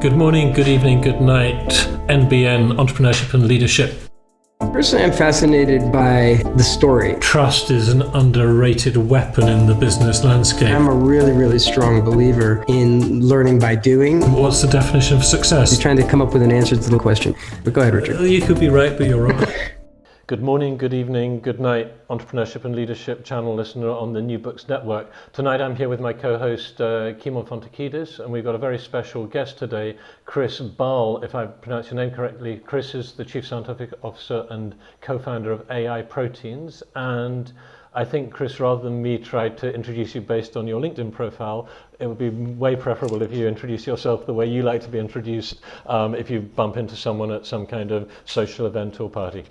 Good morning, good evening, good night, NBN, Entrepreneurship and Leadership. Personally, I'm fascinated by the story. Trust is an underrated weapon in the business landscape. I'm a really strong believer in learning by doing. What's the definition of success? You're trying to come up with an answer to the question. But go ahead, Richard. You could be right, but you're wrong. Good morning, good evening, good night, Entrepreneurship and Leadership channel listener on the New Books Network. Tonight I'm here with my co-host Kimon Fontakidis, and we've got a very special guest today, Chris Bahl, if I pronounce your name correctly. Chris is the Chief Scientific Officer and co-founder of AI Proteins, and I think, Chris, rather than me try to introduce you based on your LinkedIn profile, it would be way preferable if you introduce yourself the way you like to be introduced if you bump into someone at some kind of social event or party.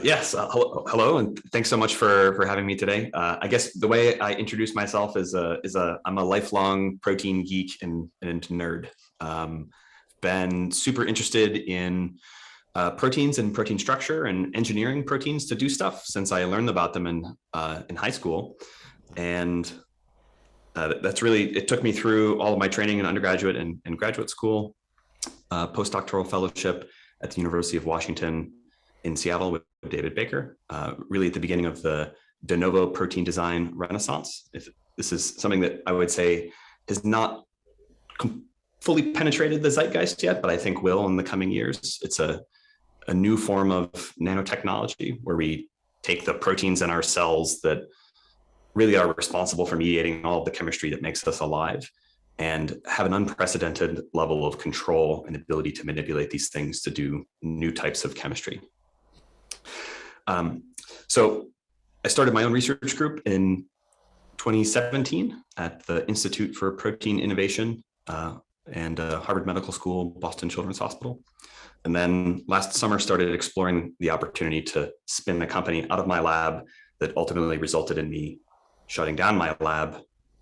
Yes, hello, and thanks so much for having me today. I guess the way I introduce myself is I'm a lifelong protein geek and nerd. Been super interested in proteins and protein structure and engineering proteins to do stuff since I learned about them in high school, and that's really, it took me through all of my training in undergraduate and graduate school, postdoctoral fellowship at the University of Washington in Seattle with David Baker, really at the beginning of the de novo protein design renaissance. If this is something that I would say has not fully penetrated the zeitgeist yet, but I think will in the coming years. It's a new form of nanotechnology where we take the proteins in our cells that really are responsible for mediating all of the chemistry that makes us alive, and have an unprecedented level of control and ability to manipulate these things to do new types of chemistry. So I started my own research group in 2017 at the Institute for Protein Innovation and Harvard Medical School, Boston Children's Hospital. And then last summer started exploring the opportunity to spin a company out of my lab that ultimately resulted in me shutting down my lab,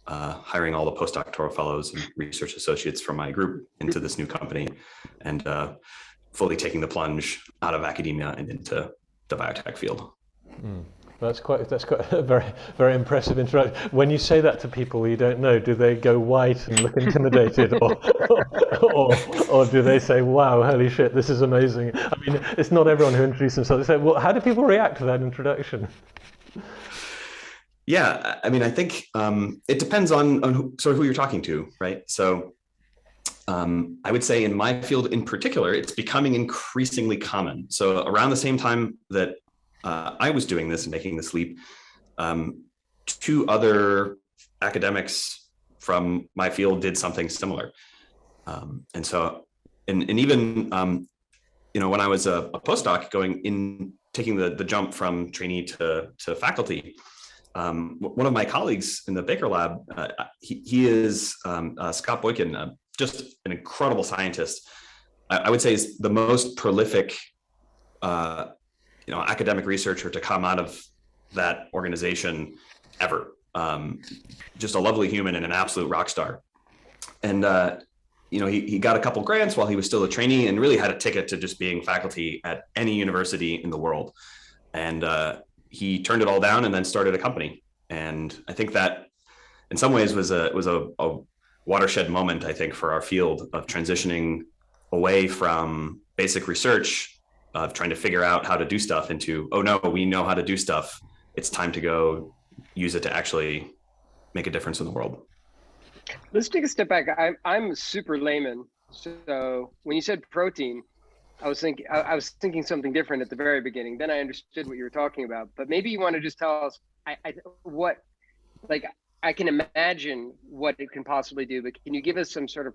hiring all the postdoctoral fellows and research associates from my group into this new company, and fully taking the plunge out of academia and into the biotech field. That's quite a very impressive introduction. When you say that to people you don't know, do they go white and look intimidated, or do they say, "Wow, holy shit, this is amazing"? I mean, it's not everyone who introduces themselves. They say, "Well, how do people react to that introduction?" Yeah, I mean, I think it depends on who you're talking to, right? So I would say in my field in particular, it's becoming increasingly common. So around the same time that I was doing this and making this leap, two other academics from my field did something similar. And so, and even, when I was a postdoc taking the jump from trainee to faculty, one of my colleagues in the Baker lab, he is Scott Boykin, just an incredible scientist. I would say is the most prolific, academic researcher to come out of that organization ever. Just a lovely human and an absolute rock star. And he got a couple grants while he was still a trainee, and really had a ticket to just being faculty at any university in the world. And he turned it all down and then started a company. And I think that in some ways was a watershed moment, I think, for our field of transitioning away from basic research of trying to figure out how to do stuff into, oh no, we know how to do stuff. It's time to go use it to actually make a difference in the world. Let's take a step back. I'm a super layman. So when you said protein, I was thinking something different at the very beginning. Then I understood what you were talking about. But maybe you want to just tell us I can imagine what it can possibly do, but can you give us some sort of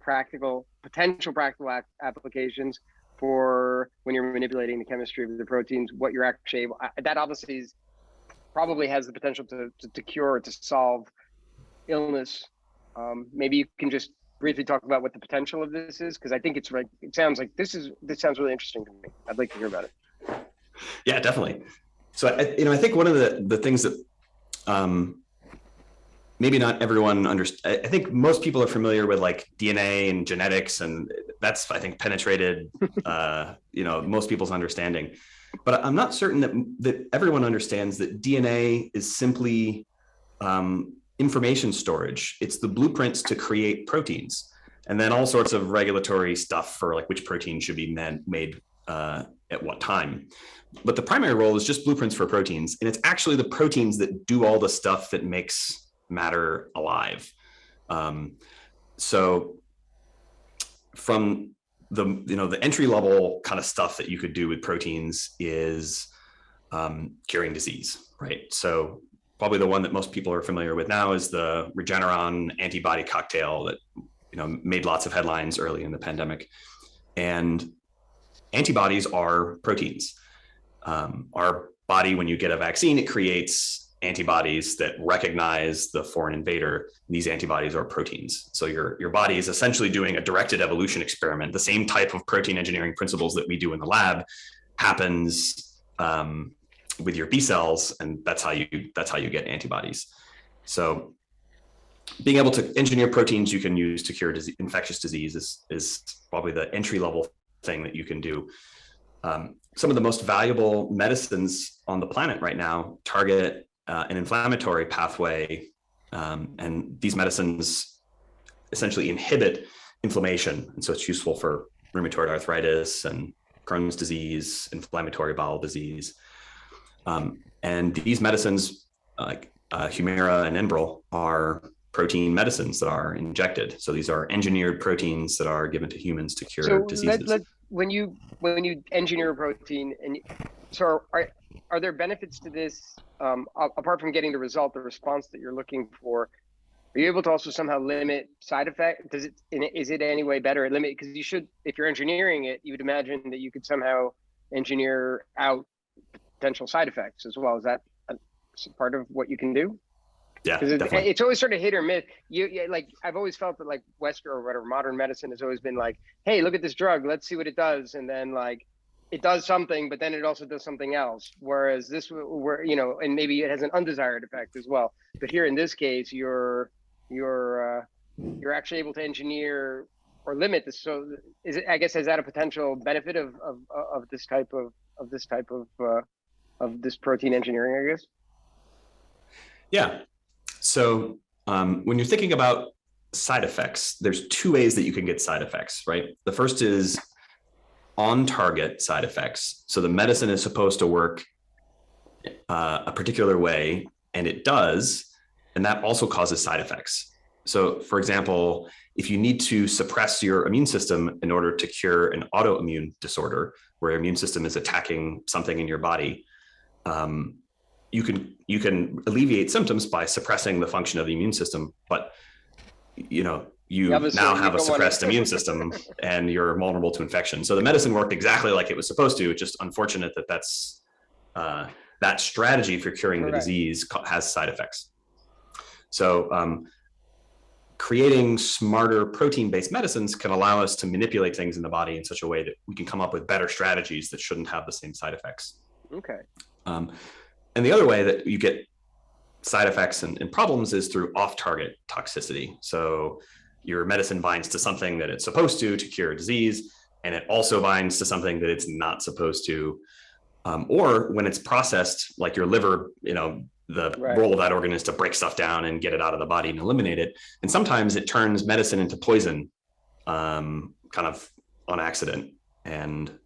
potential practical applications for when you're manipulating the chemistry of the proteins, what you're actually able, that obviously probably has the potential to cure or to solve illness. Maybe you can just briefly talk about what the potential of this is, because I think it sounds like this sounds really interesting to me. I'd like to hear about it. Yeah, definitely. So I think one of the things that maybe not everyone understands. I think most people are familiar with like DNA and genetics, and that's, I think, penetrated most people's understanding. But I'm not certain that everyone understands that DNA is simply information storage. It's the blueprints to create proteins. and then all sorts of regulatory stuff for like which protein should be made at what time. But the primary role is just blueprints for proteins, and it's actually the proteins that do all the stuff that makes matter alive. So from the entry level kind of stuff that you could do with proteins is curing disease, right? So probably the one that most people are familiar with now is the Regeneron antibody cocktail that made lots of headlines early in the pandemic. And antibodies are proteins. Our body, when you get a vaccine, it creates antibodies that recognize the foreign invader. These antibodies are proteins. So your body is essentially doing a directed evolution experiment. The same type of protein engineering principles that we do in the lab happens with your B cells, and that's how you get antibodies. So being able to engineer proteins you can use to cure infectious disease is probably the entry level thing that you can do. Some of the most valuable medicines on the planet right now target an inflammatory pathway, and these medicines essentially inhibit inflammation. And so it's useful for rheumatoid arthritis and Crohn's disease, inflammatory bowel disease. And these medicines, like Humira and Enbrel, are protein medicines that are injected. So these are engineered proteins that are given to humans to cure diseases. When you engineer a protein, and so are there benefits to this apart from getting the result, the response that you're looking for? Are you able to also somehow limit side effect? Is it any way better at limit? Because you should, if you're engineering it, you would imagine that you could somehow engineer out potential side effects as well. Is that part of what you can do? Yeah, because it's always sort of hit or miss. Like I've always felt that like Western or whatever modern medicine has always been like, hey, look at this drug, let's see what it does, and then like it does something, but then it also does something else. Whereas this, where and maybe it has an undesired effect as well. But here in this case, you're actually able to engineer or limit this. So is it? I guess is that a potential benefit of this type of this protein engineering? I guess. Yeah. So when you're thinking about side effects, there's two ways that you can get side effects, right? The first is on-target side effects. So the medicine is supposed to work a particular way, and it does, and that also causes side effects. So for example, if you need to suppress your immune system in order to cure an autoimmune disorder where your immune system is attacking something in your body, you can alleviate symptoms by suppressing the function of the immune system, but you now have a suppressed immune system and you're vulnerable to infection. So the medicine worked exactly like it was supposed to. It's just unfortunate that's that strategy for curing the disease has side effects. So creating smarter protein-based medicines can allow us to manipulate things in the body in such a way that we can come up with better strategies that shouldn't have the same side effects. Okay. And the other way that you get side effects and problems is through off-target toxicity. So your medicine binds to something that it's supposed to cure a disease, and it also binds to something that it's not supposed to. Or when it's processed, like your liver, the role of that organ is to break stuff down and get it out of the body and eliminate it. And sometimes it turns medicine into poison, kind of on accident. And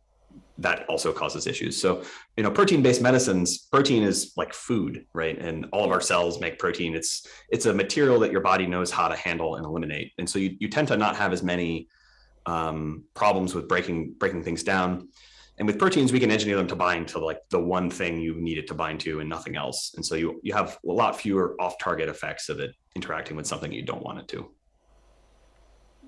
that also causes issues. So, protein-based medicines, protein is like food, right? And all of our cells make protein. It's a material that your body knows how to handle and eliminate. And so you tend to not have as many problems with breaking things down. And with proteins, we can engineer them to bind to like the one thing you need it to bind to and nothing else. And so you have a lot fewer off-target effects of it interacting with something you don't want it to.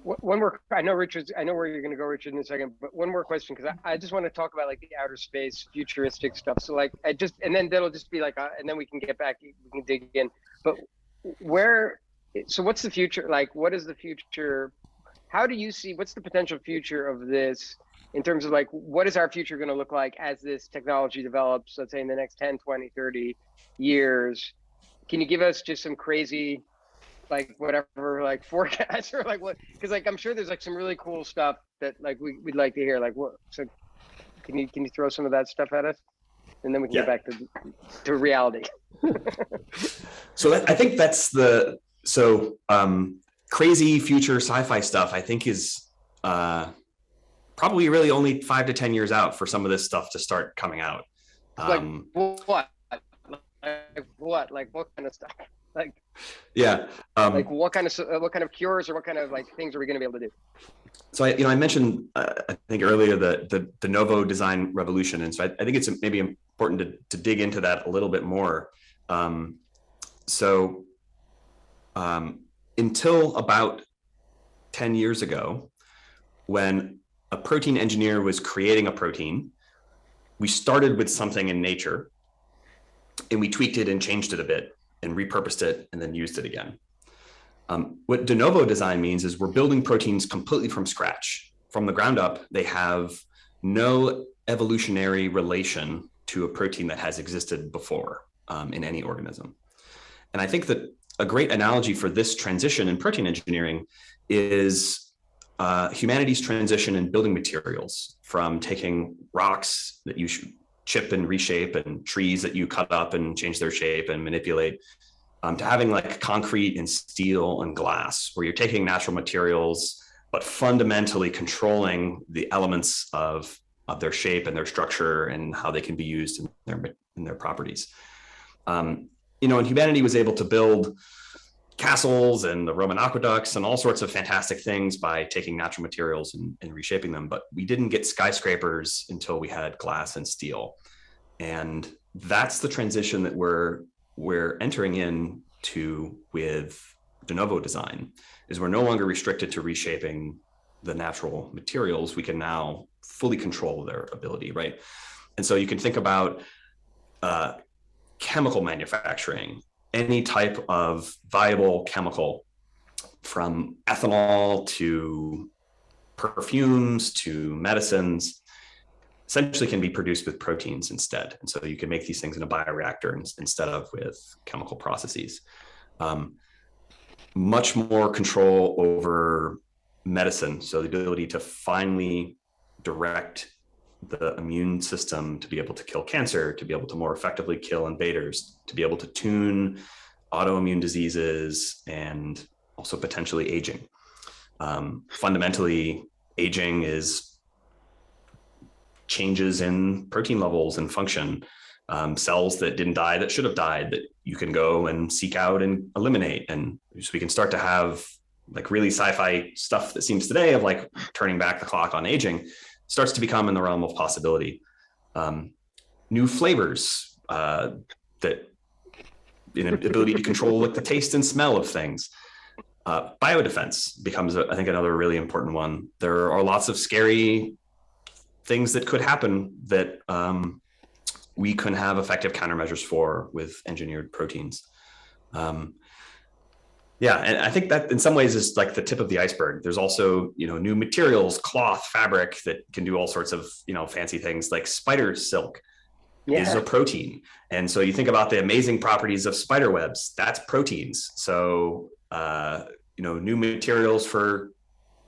One more, I know where you're going to go, Richard, in a second, but one more question, because I just want to talk about like the outer space futuristic stuff. So like, and then that'll just be like, and then we can get back, we can dig in. But so what's the future? Like, what is the future? How do you see, what's the potential future of this in terms of like, what is our future going to look like as this technology develops, let's say in the next 10, 20, 30 years? Can you give us just some crazy, like whatever, like forecast or like what, because like I'm sure there's like some really cool stuff that like we'd like to hear. Like what, so can you throw some of that stuff at us, and then we can get back to reality. So I think that's crazy future sci-fi stuff, I think is probably really only 5 to 10 years out for some of this stuff to start coming out. Like what? Like what kind of stuff? Like yeah. like what kind of cures or what kind of like things are we going to be able to do? So I mentioned I think earlier the Novo design revolution, and so I think it's maybe important to dig into that a little bit more. Until about 10 years ago, when a protein engineer was creating a protein, we started with something in nature and we tweaked it and changed it a bit and repurposed it and then used it again. What de novo design means is we're building proteins completely from scratch. From the ground up, they have no evolutionary relation to a protein that has existed before in any organism. And I think that a great analogy for this transition in protein engineering is humanity's transition in building materials, from taking rocks that you chip and reshape and trees that you cut up and change their shape and manipulate, to having like concrete and steel and glass, where you're taking natural materials, but fundamentally controlling the elements of their shape and their structure and how they can be used in their properties. And humanity was able to build castles and the Roman aqueducts and all sorts of fantastic things by taking natural materials and reshaping them. But we didn't get skyscrapers until we had glass and steel. And that's the transition that we're entering into with de novo design, is we're no longer restricted to reshaping the natural materials. We can now fully control their ability, right? And so you can think about chemical manufacturing, any type of viable chemical, from ethanol to perfumes to medicines, essentially can be produced with proteins instead. And so you can make these things in a bioreactor instead of with chemical processes. Much more control over medicine. So the ability to finally direct the immune system to be able to kill cancer, to be able to more effectively kill invaders, to be able to tune autoimmune diseases, and also potentially aging. Fundamentally, aging is changes in protein levels and function, cells that didn't die that should have died that you can go and seek out and eliminate. And so we can start to have like really sci-fi stuff that seems today of like turning back the clock on aging starts to become in the realm of possibility. New flavors that ability to control like the taste and smell of things. Biodefense becomes, I think, another really important one. There are lots of scary things that could happen that we can have effective countermeasures for with engineered proteins. Yeah, and I think that in some ways is like the tip of the iceberg. There's also, new materials, cloth, fabric that can do all sorts of, fancy things, like spider silk is a protein. And so you think about the amazing properties of spider webs, that's proteins. So, new materials for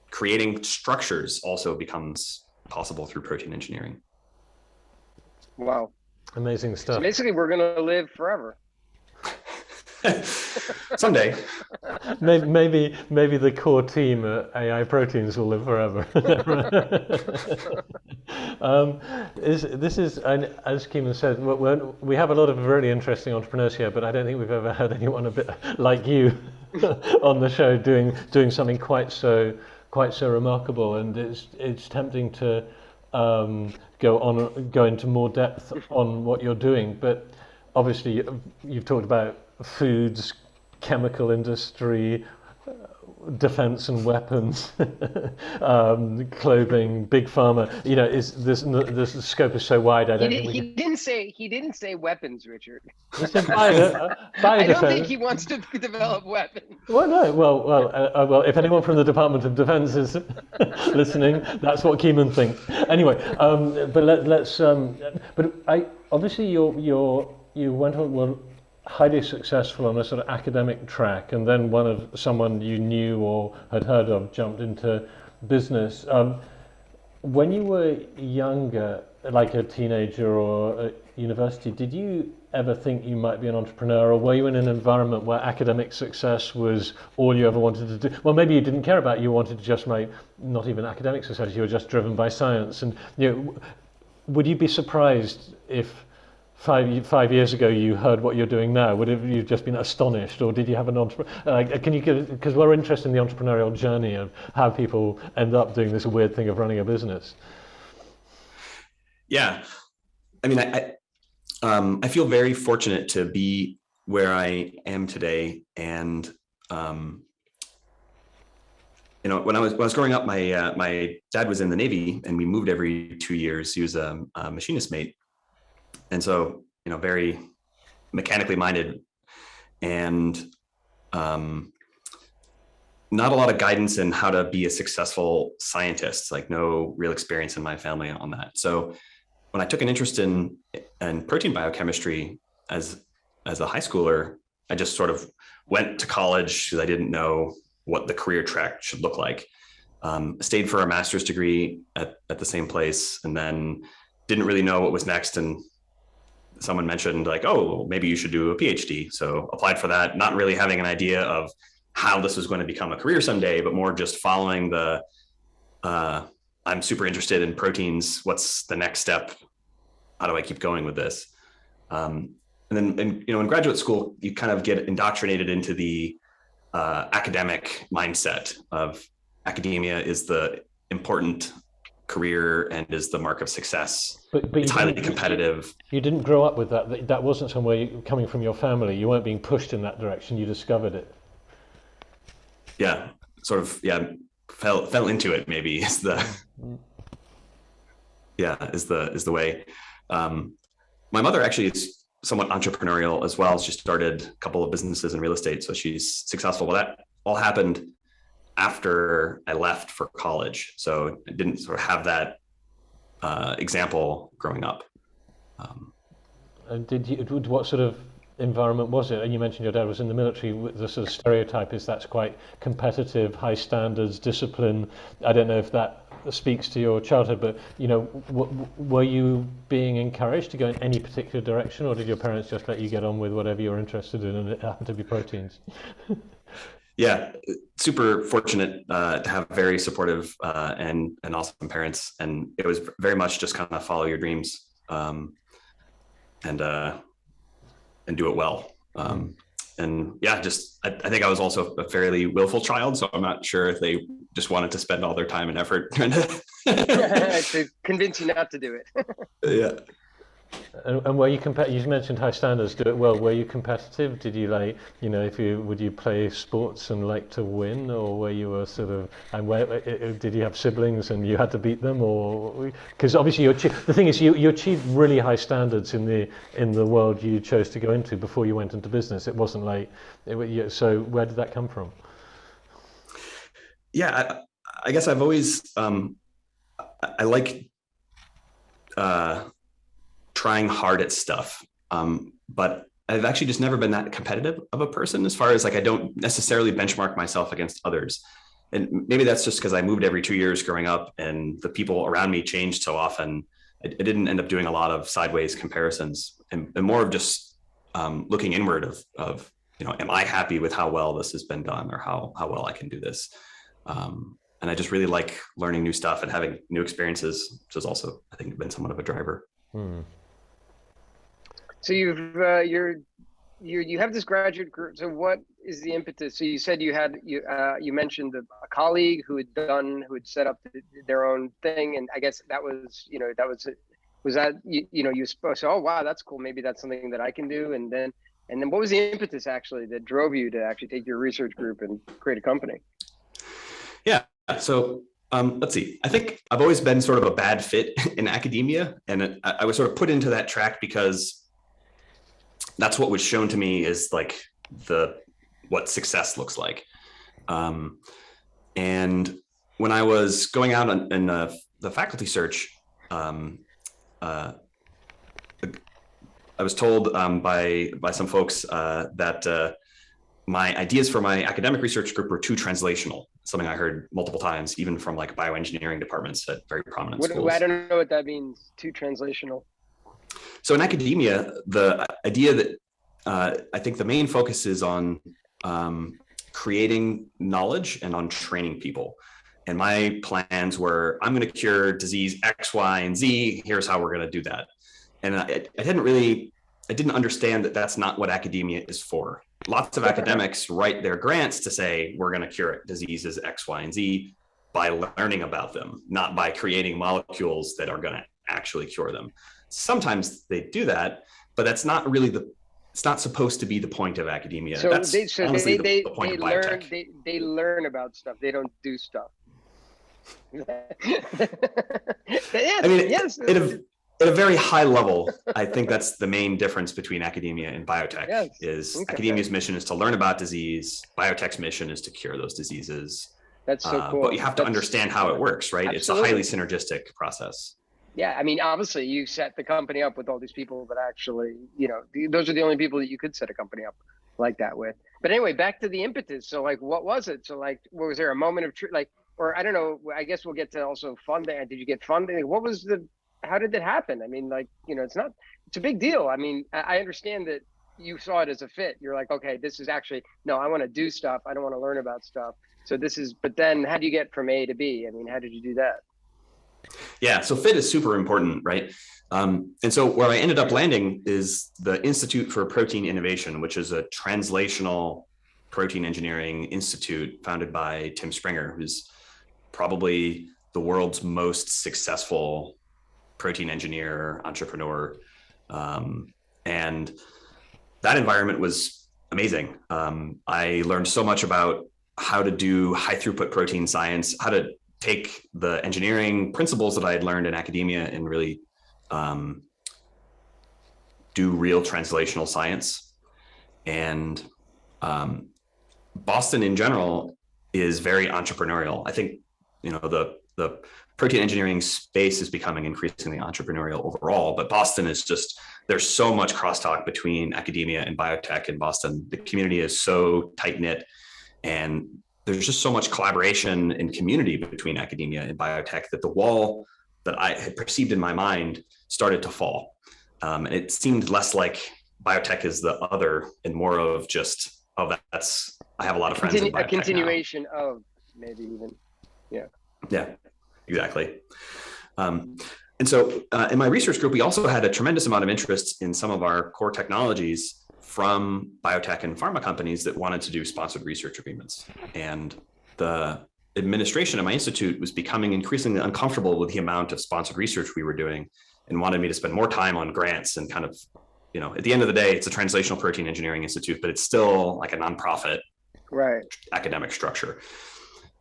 creating structures also becomes possible through protein engineering. Wow. Amazing stuff. So basically, we're going to live forever. Someday. Maybe the core team at AI Proteins will live forever. This is, as Keeman said, we have a lot of really interesting entrepreneurs here, but I don't think we've ever had anyone a bit like you on the show doing something quite so remarkable. And it's tempting to go into more depth on what you're doing, but obviously you've talked about foods, chemical industry, defense and weapons, clothing, big pharma. The scope is so wide. He didn't say weapons, Richard. He said biodefense. I don't think he wants to develop weapons. Well, no. Well, if anyone from the Department of Defense is listening, that's what Keeman thinks. Anyway, but let's. But obviously you went on. Well, highly successful on a sort of academic track, and then someone you knew or had heard of jumped into business. When you were younger, like a teenager or at university, did you ever think you might be an entrepreneur, or were you in an environment where academic success was all you ever wanted to do? Well, maybe you didn't care about it, you wanted to just make not even academic success, you were just driven by science. And would you be surprised if 5 years ago you heard what you're doing now? Would have you just been astonished, or did you have an can you give, because we're interested in the entrepreneurial journey of how people end up doing this weird thing of running a business? Yeah, I mean, I feel very fortunate to be where I am today. And, when I was growing up, my dad was in the Navy, and we moved every 2 years. He was a machinist mate. And so, very mechanically minded, and not a lot of guidance in how to be a successful scientist, like no real experience in my family on that. So when I took an interest in protein biochemistry as a high schooler, I just sort of went to college because I didn't know what the career track should look like. Stayed for a master's degree at the same place, and then didn't really know what was next. And someone mentioned like, oh, maybe you should do a PhD. So applied for that, not really having an idea of how this was going to become a career someday, but more just following the I'm super interested in proteins. What's the next step? How do I keep going with this? And then, in graduate school, you kind of get indoctrinated into the academic mindset of academia is the important career and is the mark of success. But it's highly competitive. You didn't grow up with that. That wasn't somewhere coming from your family. You weren't being pushed in that direction. You discovered it. Yeah, sort of. Yeah. Fell into it, maybe is the way. My mother actually is somewhat entrepreneurial as well. She started a couple of businesses in real estate, so she's successful. Well, that all happened after I left for college, so I didn't sort of have that example growing up. And what sort of environment was it? And you mentioned your dad was in the military. The sort of stereotype is that's quite competitive, high standards, discipline. I don't know if that speaks to your childhood, but were you being encouraged to go in any particular direction, or did your parents just let you get on with whatever you're interested in, and it happened to be proteins? Yeah, super fortunate to have very supportive and awesome parents, and it was very much just kind of follow your dreams and do it well. And yeah, I think I was also a fairly willful child, so I'm not sure if they just wanted to spend all their time and effort trying to convince you not to do it. Yeah. And were you you mentioned high standards, do it well. Were you competitive? Did you would you play sports and like to win, or were you a sort of, did you have siblings and you had to beat them, or, because obviously the thing is you achieved really high standards in the world you chose to go into before you went into business. It wasn't like, so where did that come from? Yeah, I guess I've always, I like, trying hard at stuff, but I've actually just never been that competitive of a person, as far as like I don't necessarily benchmark myself against others. And maybe that's just because I moved every 2 years growing up, and the people around me changed so often. I didn't end up doing a lot of sideways comparisons, and more of just looking inward of am I happy with how well this has been done, or how well I can do this. And I just really like learning new stuff and having new experiences, which has also, I think, been somewhat of a driver. So you have this graduate group. So what is the impetus? So you said you mentioned a colleague who had set up their own thing, and I guess that was you supposed to, oh wow, that's cool, maybe that's something that I can do, and then what was the impetus actually that drove you to actually take your research group and create a company? Yeah, so let's see. I think I've always been sort of a bad fit in academia, and I was sort of put into that track because that's what was shown to me is like what success looks like. And when I was going out in the faculty search, I was told by some folks that my ideas for my academic research group were too translational. Something I heard multiple times, even from like bioengineering departments at very prominent schools. I don't know what that means, too translational. So in academia, the idea that I think the main focus is on creating knowledge and on training people. And my plans were, I'm going to cure disease X, Y, and Z. Here's how we're going to do that. And I didn't understand that that's not what academia is for. Lots of academics write their grants to say, we're going to cure diseases X, Y, and Z by learning about them, not by creating molecules that are going to actually cure them. Sometimes they do that, but that's not really it's not supposed to be the point of academia. So that's they point of biotech. They learn about stuff. They don't do stuff. Yes, I mean, yes. At a very high level, I think that's the main difference between academia and biotech. Yes. Is Okay. Academia's mission is to learn about disease. Biotech's mission is to cure those diseases. That's so cool. But you have to understand how it works, right? Absolutely. It's a highly synergistic process. Yeah, I mean, obviously, you set the company up with all these people that actually, those are the only people that you could set a company up like that with. But anyway, back to the impetus. So, like, what was it? So, like, was there a moment of truth? Like, or I don't know. I guess we'll get to also funding. Did you get funding? What was how did that happen? I mean, like, it's a big deal. I mean, I understand that you saw it as a fit. You're like, okay, this is actually, no, I want to do stuff. I don't want to learn about stuff. So but then how do you get from A to B? I mean, how did you do that? Yeah, so fit is super important, right? And so where I ended up landing is the Institute for Protein Innovation, which is a translational protein engineering institute founded by Tim Springer, who's probably the world's most successful protein engineer, entrepreneur. And that environment was amazing. I learned so much about how to do high throughput protein science, how to take the engineering principles that I had learned in academia and really do real translational science. And Boston in general is very entrepreneurial. I think, the protein engineering space is becoming increasingly entrepreneurial overall, but Boston is there's so much crosstalk between academia and biotech in Boston. The community is so tight knit, and there's just so much collaboration and community between academia and biotech that the wall that I had perceived in my mind started to fall. And it seemed less like biotech is the other and more of just, I have a lot of friends in biotech. A continuation of maybe even, yeah. Yeah, exactly. And so in my research group, we also had a tremendous amount of interest in some of our core technologies from biotech and pharma companies that wanted to do sponsored research agreements. And the administration of my institute was becoming increasingly uncomfortable with the amount of sponsored research we were doing and wanted me to spend more time on grants and kind of, at the end of the day, it's a translational protein engineering institute, but it's still like a nonprofit academic structure.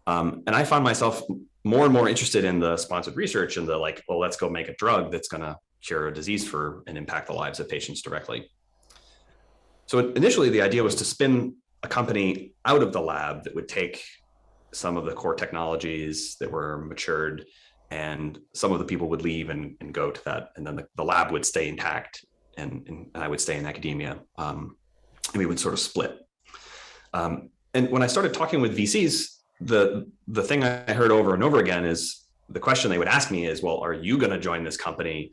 And I found myself more and more interested in the sponsored research and let's go make a drug that's going to cure a disease and impact the lives of patients directly. So initially the idea was to spin a company out of the lab that would take some of the core technologies that were matured, and some of the people would leave and go to that. And then the lab would stay intact and I would stay in academia. And we would sort of split. And when I started talking with VCs, the thing I heard over and over again is the question they would ask me is, well, are you going to join this company?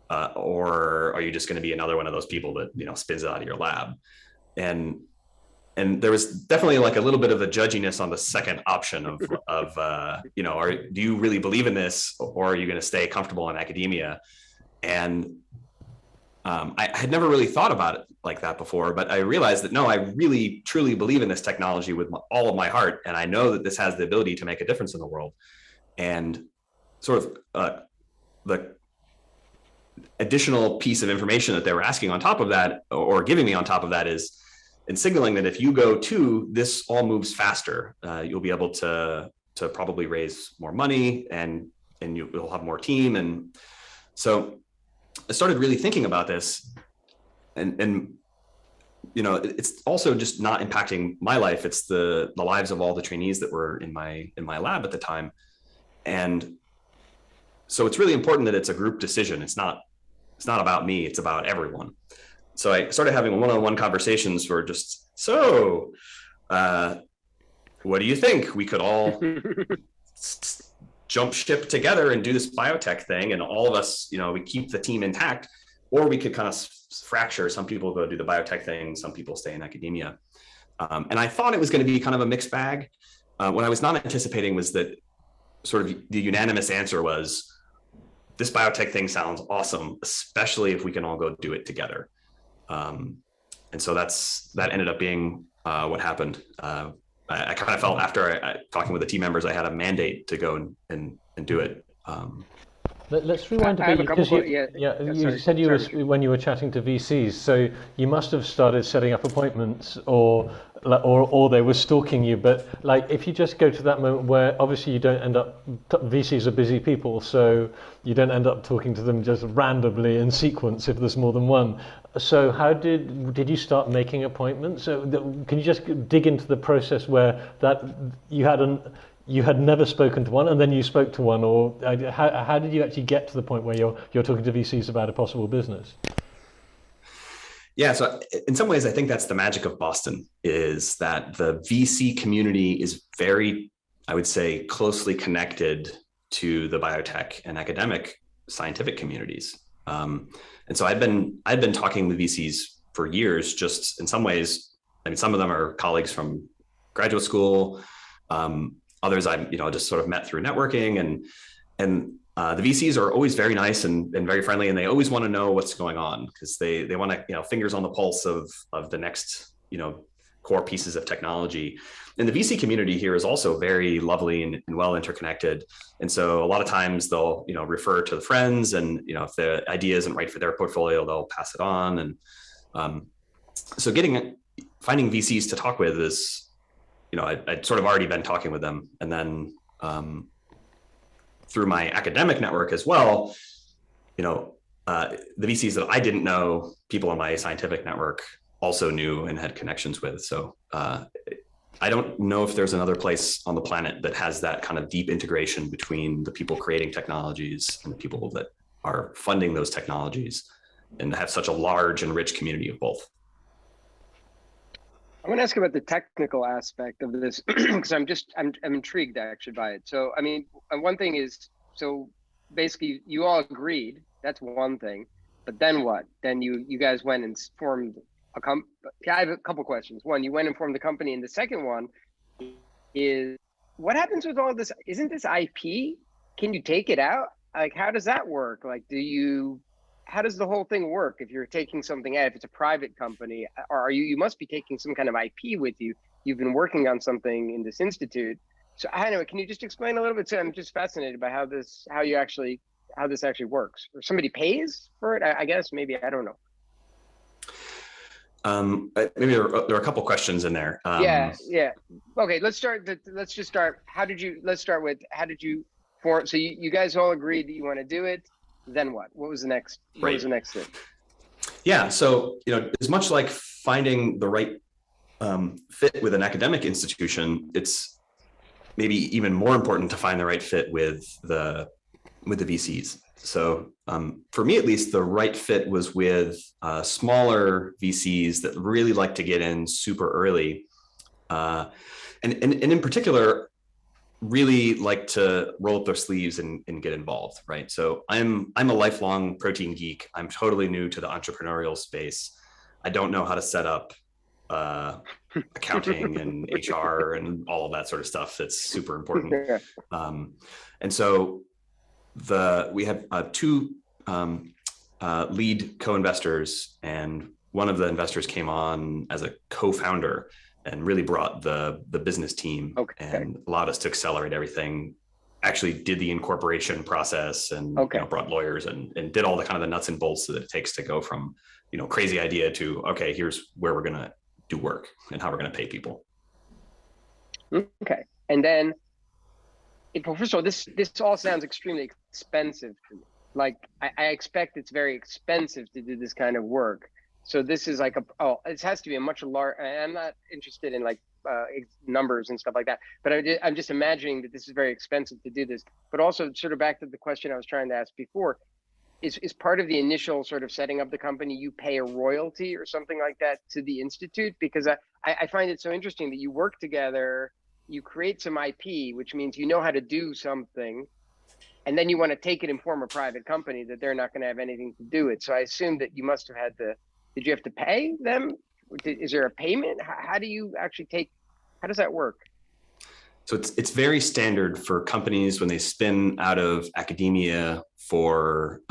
Or are you just going to be another one of those people that, spins it out of your lab? And there was definitely like a little bit of a judginess on the second option of do you really believe in this, or are you going to stay comfortable in academia? And I had never really thought about it like that before, but I realized that no, I really truly believe in this technology with all of my heart. And I know that this has the ability to make a difference in the world. And sort of the additional piece of information that they were asking on top of that, or giving me on top of that, is in signaling that if you go to this, all moves faster. You'll be able to probably raise more money, and you'll have more team. And so I started really thinking about this, and it's also just not impacting my life. It's the lives of all the trainees that were in my lab at the time. And so it's really important that it's a group decision. It's not about me, it's about everyone. So I started having one-on-one conversations where just, what do you think? We could all jump ship together and do this biotech thing. And all of us, we keep the team intact, or we could kind of fracture. Some people go do the biotech thing, some people stay in academia. And I thought it was going to be kind of a mixed bag. What I was not anticipating was that sort of the unanimous answer was, this biotech thing sounds awesome, especially if we can all go do it together. And so that ended up being what happened. I kind of felt after talking with the team members, I had a mandate to go and do it. Let's rewind a bit, because you said when you were chatting to VCs, so you must have started setting up appointments, or they were stalking you. But like, if you just go to that moment where obviously you don't end up, VCs are busy people, so you don't end up talking to them just randomly in sequence if there's more than one. So how did you start making appointments? So can you just dig into the process where that you had never spoken to one, and then you spoke to one, or how did you actually get to the point where you're talking to VCs about a possible business? Yeah, so in some ways, I think that's the magic of Boston, is that the VC community is very, I would say, closely connected to the biotech and academic scientific communities. And so I've been talking with VCs for years. Just in some ways, I mean, some of them are colleagues from graduate school. Others I just sort of met through networking, and the VCs are always very nice and very friendly, and they always want to know what's going on, because they want to, fingers on the pulse of the next, core pieces of technology. And the VC community here is also very lovely and well interconnected. And so a lot of times they'll, refer to the friends, and, if the idea isn't right for their portfolio, they'll pass it on. And so finding VCs to talk with is, I'd sort of already been talking with them. And then through my academic network as well, the VCs that I didn't know, people in my scientific network also knew and had connections with. So I don't know if there's another place on the planet that has that kind of deep integration between the people creating technologies and the people that are funding those technologies, and have such a large and rich community of both. I want to ask about the technical aspect of this, because I'm intrigued actually by it. So, I mean, one thing is, so basically you all agreed, that's one thing, but then what? Then you guys went and formed a company. I have a couple questions. One, you went and formed the company, and the second one is, what happens with all this? Isn't this IP? Can you take it out? Like, how does that work? Like, how does the whole thing work if you're taking something out? If it's a private company, or you must be taking some kind of IP with you. You've been working on something in this institute. So anyway, can you just explain a little bit? So I'm just fascinated by how this actually works. Or somebody pays for it, I guess, maybe, I don't know. Maybe there are a couple questions in there. Yeah. Okay, let's just start. How did you form? So you guys all agreed that you want to do it. Then what? What was the next? What was the next thing? Yeah. So, it's much like finding the right fit with an academic institution. It's maybe even more important to find the right fit with the VCs. So for me, at least, the right fit was with smaller VCs that really like to get in super early, and in particular, really like to roll up their sleeves and get involved, right? So I'm a lifelong protein geek. I'm totally new to the entrepreneurial space. I don't know how to set up accounting and HR and all of that sort of stuff. That's super important. And so we have two lead co-investors, and one of the investors came on as a co-founder and really brought the business team and allowed us to accelerate everything. Actually did the incorporation process and brought lawyers and did all the kind of the nuts and bolts that it takes to go from crazy idea to here's where we're gonna do work and how we're gonna pay people. Okay, and then first of all, this all sounds extremely expensive to me. Like I expect it's very expensive to do this kind of work. So this is like it has to be a much larger. I'm not interested in like numbers and stuff like that, but I'm just imagining that this is very expensive to do this. But also, sort of back to the question I was trying to ask before, is part of the initial sort of setting up the company, you pay a royalty or something like that to the institute? Because I find it so interesting that you work together, you create some IP, which means you know how to do something, and then you want to take it and form a private company that they're not going to have anything to do with it. So I assume that you must have had to, did you have to pay them? Is there a payment? How do you actually how does that work? So it's very standard for companies when they spin out of academia for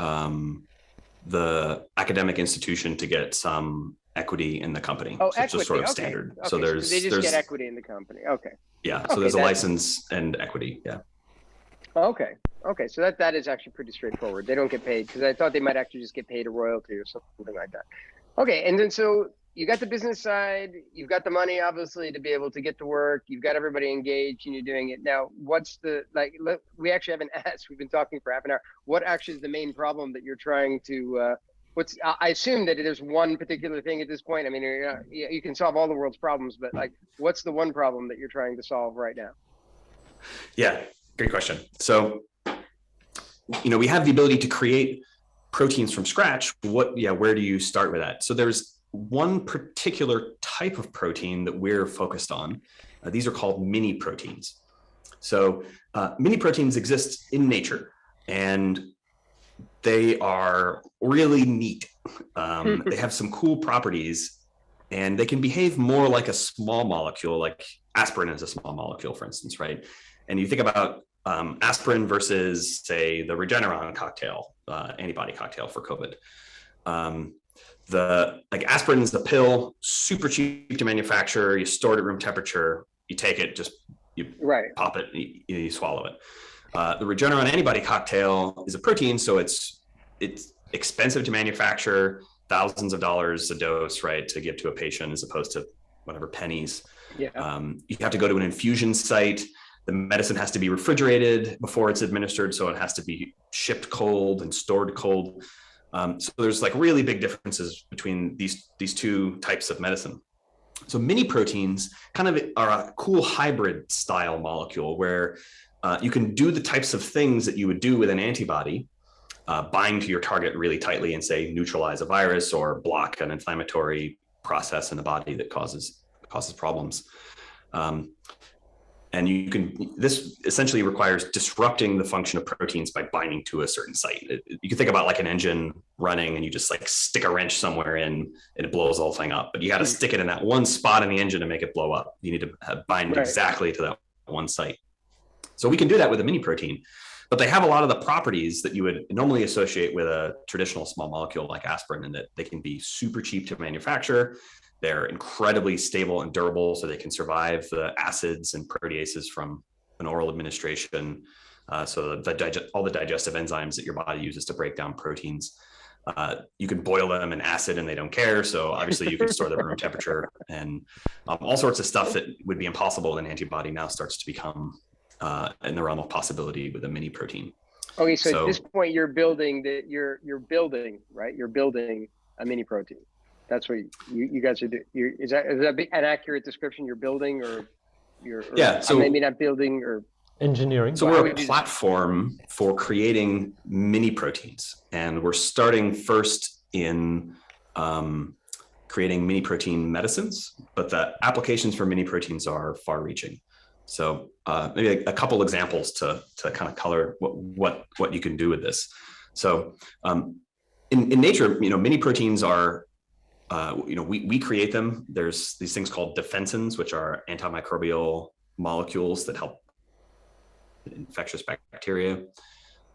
the academic institution to get some equity in the company. Oh, so it's equity. just sort of Okay. standard. Okay. So there's they just get equity in the company. Okay. Yeah. Okay, So there's a license and equity. Yeah. Okay. Okay. So that is actually pretty straightforward. They don't get paid, because I thought they might actually just get paid a royalty or something like that. Okay. And then so you got the business side, you've got the money, obviously, to be able to get to work. You've got everybody engaged and you're doing it. Now, what's we actually haven't asked, we've been talking for half an hour. What actually is the main problem that you're trying to, I assume that there's one particular thing at this point. I mean, you can solve all the world's problems, but like, what's the one problem that you're trying to solve right now? Yeah, great question. So, we have the ability to create proteins from scratch. Where do you start with that? So there's one particular type of protein that we're focused on. These are called miniproteins. So miniproteins exist in nature, and they are really neat. They have some cool properties, and they can behave more like a small molecule, like aspirin is a small molecule, for instance, right? And you think about aspirin versus, say, the Regeneron cocktail, antibody cocktail for COVID. Aspirin is the pill, super cheap to manufacture. You store it at room temperature. You take it, pop it, you swallow it. The Regeneron antibody cocktail is a protein, so it's expensive to manufacture, thousands of dollars a dose, right, to give to a patient, as opposed to whatever pennies. Yeah. You have to go to an infusion site. The medicine has to be refrigerated before it's administered, so it has to be shipped cold and stored cold. So there's really big differences between these two types of medicine. So miniproteins kind of are a cool hybrid style molecule where you can do the types of things that you would do with an antibody, bind to your target really tightly and, say, neutralize a virus or block an inflammatory process in the body that causes problems. And this essentially requires disrupting the function of proteins by binding to a certain site. You can think about like an engine running, and you just stick a wrench somewhere in and it blows the whole thing up. But you got to stick it in that one spot in the engine to make it blow up. You need to bind exactly to that one site. So we can do that with a mini protein, but they have a lot of the properties that you would normally associate with a traditional small molecule like aspirin, in that they can be super cheap to manufacture. They're incredibly stable and durable, so they can survive the acids and proteases from an oral administration. So all the digestive enzymes that your body uses to break down proteins. You can boil them in acid and they don't care. So obviously you can store them at room temperature, and all sorts of stuff that would be impossible with an antibody now starts to become in the realm of possibility with a mini protein. Okay, so at this point you're building, right? You're building a mini protein. That's what you guys are doing. Is that an accurate description? You're building, or so maybe not building, or engineering. So we're a platform for creating mini proteins, and we're starting first in creating mini protein medicines, but the applications for mini proteins are far-reaching. So maybe a couple examples to kind of color what you can do with this. So in nature, mini proteins are we create them. There's these things called defensins, which are antimicrobial molecules that help infectious bacteria.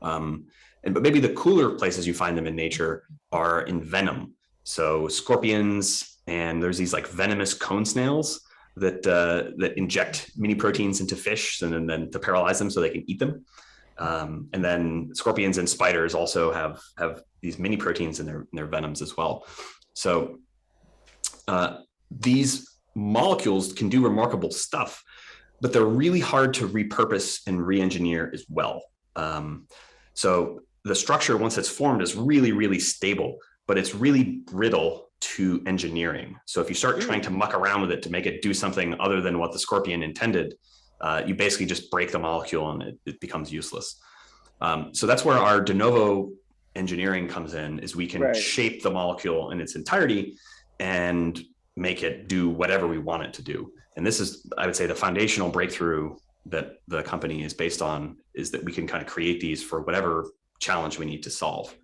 But maybe the cooler places you find them in nature are in venom. So scorpions, and there's these venomous cone snails that inject mini proteins into fish and then to paralyze them so they can eat them. And then scorpions and spiders also have these mini proteins in their venoms as well. So these molecules can do remarkable stuff, but they're really hard to repurpose and re-engineer as well. So the structure, once it's formed, is really, really stable, but it's really brittle to engineering. So if you start trying to muck around with it to make it do something other than what the scorpion intended, you basically just break the molecule and it becomes useless. So that's where our de novo engineering comes in, is we can shape the molecule in its entirety and make it do whatever we want it to do. And this is, I would say, the foundational breakthrough that the company is based on is that we can kind of create these for whatever challenge we need to solve.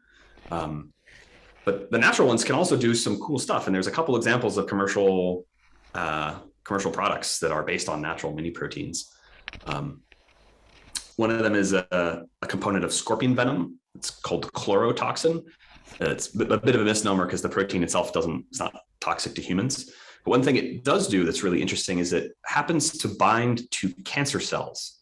But the natural ones can also do some cool stuff. And there's a couple examples of commercial products that are based on natural mini proteins. One of them is a component of scorpion venom. It's called chlorotoxin. It's a bit of a misnomer because the protein itself it's not toxic to humans. But one thing it does do that's really interesting is it happens to bind to cancer cells.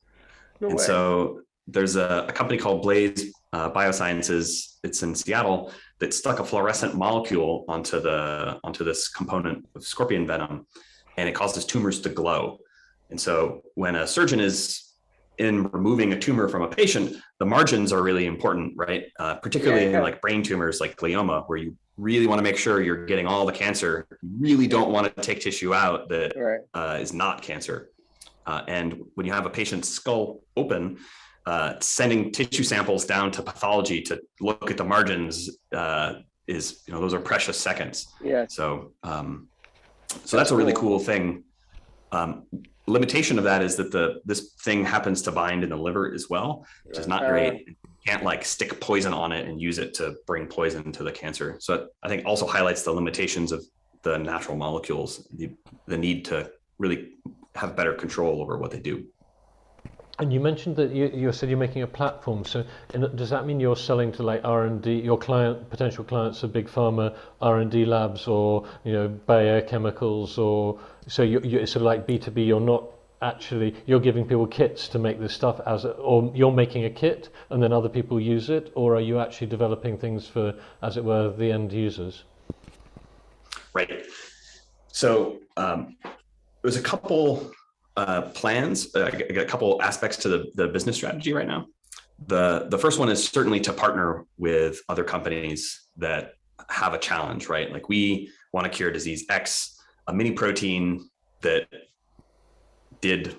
No and way. So there's a company called Blaze Biosciences. It's in Seattle that stuck a fluorescent molecule onto this component of scorpion venom, and it causes tumors to glow. And so when a surgeon is in removing a tumor from a patient, the margins are really important, right? Particularly in like brain tumors like glioma, where you really want to make sure you're getting all the cancer. You really don't want to take tissue out that is not cancer. And when you have a patient's skull open, sending tissue samples down to pathology to look at the margins those are precious seconds. Yeah. So that's a really cool thing. Limitation of that is that this thing happens to bind in the liver as well, which is not great. You can't like stick poison on it and use it to bring poison to the cancer. So I think also highlights the limitations of the natural molecules, the need to really have better control over what they do. And you mentioned that you said you're making a platform. So does that mean you're selling to like R&D, your potential clients are big pharma R&D labs, or Bayer Chemicals, or so you're sort of like B2B? You're not actually, you're giving people kits to make this stuff or you're making a kit and then other people use it, or are you actually developing things for, as it were, the end users? Right. So there's a couple plans. I got a couple aspects to the business strategy right now. The first one is certainly to partner with other companies that have a challenge, right? Like we want to cure disease X, a mini protein that did,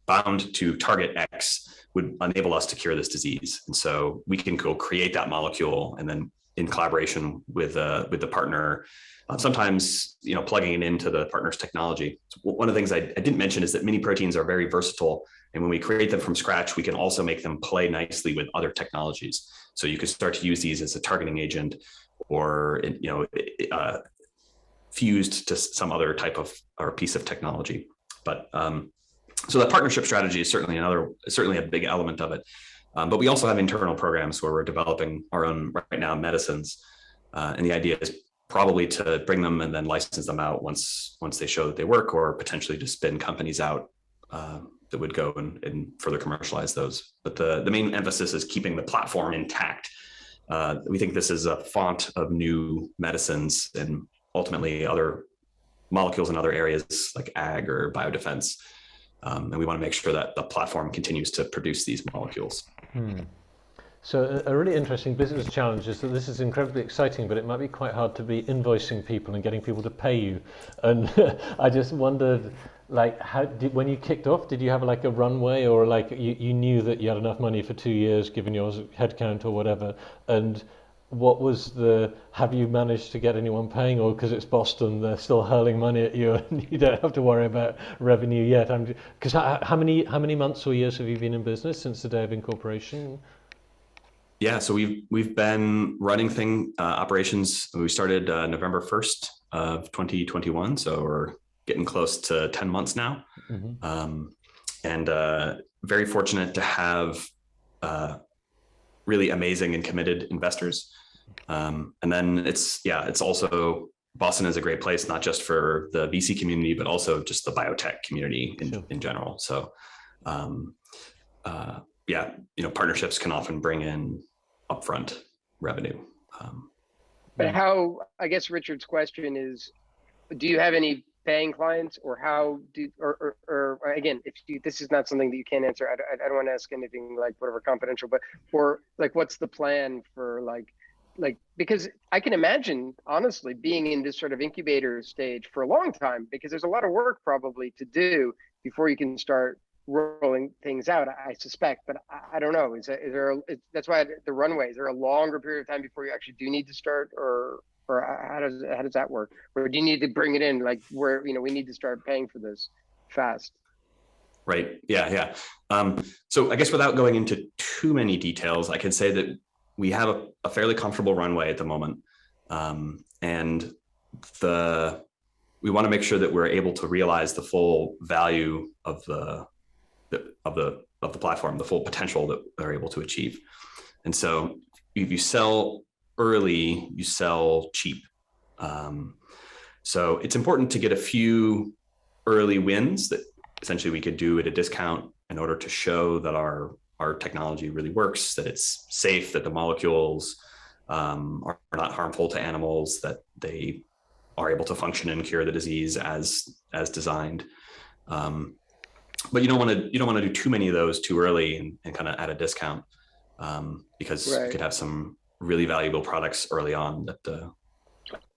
bound to target X would enable us to cure this disease. And so we can go create that molecule and then in collaboration with the partner, sometimes plugging it into the partner's technology. One of the things I didn't mention is that mini proteins are very versatile, and when we create them from scratch, we can also make them play nicely with other technologies. So you could start to use these as a targeting agent, or fused to some other type of or piece of technology. But so the partnership strategy is certainly a big element of it. But we also have internal programs where we're developing our own right now medicines, and the idea is probably to bring them and then license them out once they show that they work, or potentially to spin companies out that would go and further commercialize those. But the main emphasis is keeping the platform intact. We think this is a font of new medicines and ultimately other molecules in other areas like ag or biodefense. And we want to make sure that the platform continues to produce these molecules. So a really interesting business challenge is that this is incredibly exciting, but it might be quite hard to be invoicing people and getting people to pay you. And I just wondered, like, when you kicked off, did you have like a runway, or like you knew that you had enough money for 2 years given your headcount or whatever? And what was have you managed to get anyone paying, or because it's Boston, they're still hurling money at you and you don't have to worry about revenue yet? Because how many months or years have you been in business since the day of incorporation? Yeah, so we've been running operations. We started November 1st of 2021, so we're getting close to 10 months now. Mm-hmm. And very fortunate to have really amazing and committed investors. And then it's also, Boston is a great place, not just for the VC community, but also just the biotech community in general. So partnerships can often bring in upfront revenue. But how, I guess Richard's question is, do you have any paying clients, or how or again, this is not something that you can't answer. I don't want to ask anything like whatever confidential, but or like, what's the plan for like, because I can imagine honestly being in this sort of incubator stage for a long time, because there's a lot of work probably to do before you can start rolling things out, I suspect, but I don't know. That's why the runway, is there a longer period of time before you actually do need to start, or how does that work? Or do you need to bring it in like where, we need to start paying for this fast? Right. Yeah. Yeah. So I guess without going into too many details, I can say that we have a fairly comfortable runway at the moment. And we want to make sure that we're able to realize the full value of the platform, the full potential that they're able to achieve. And so if you sell early, you sell cheap. So it's important to get a few early wins that essentially we could do at a discount in order to show that our technology really works, that it's safe, that the molecules are not harmful to animals, that they are able to function and cure the disease as designed. But you don't want to do too many of those too early and kind of at a discount, because you could have some really valuable products early on that.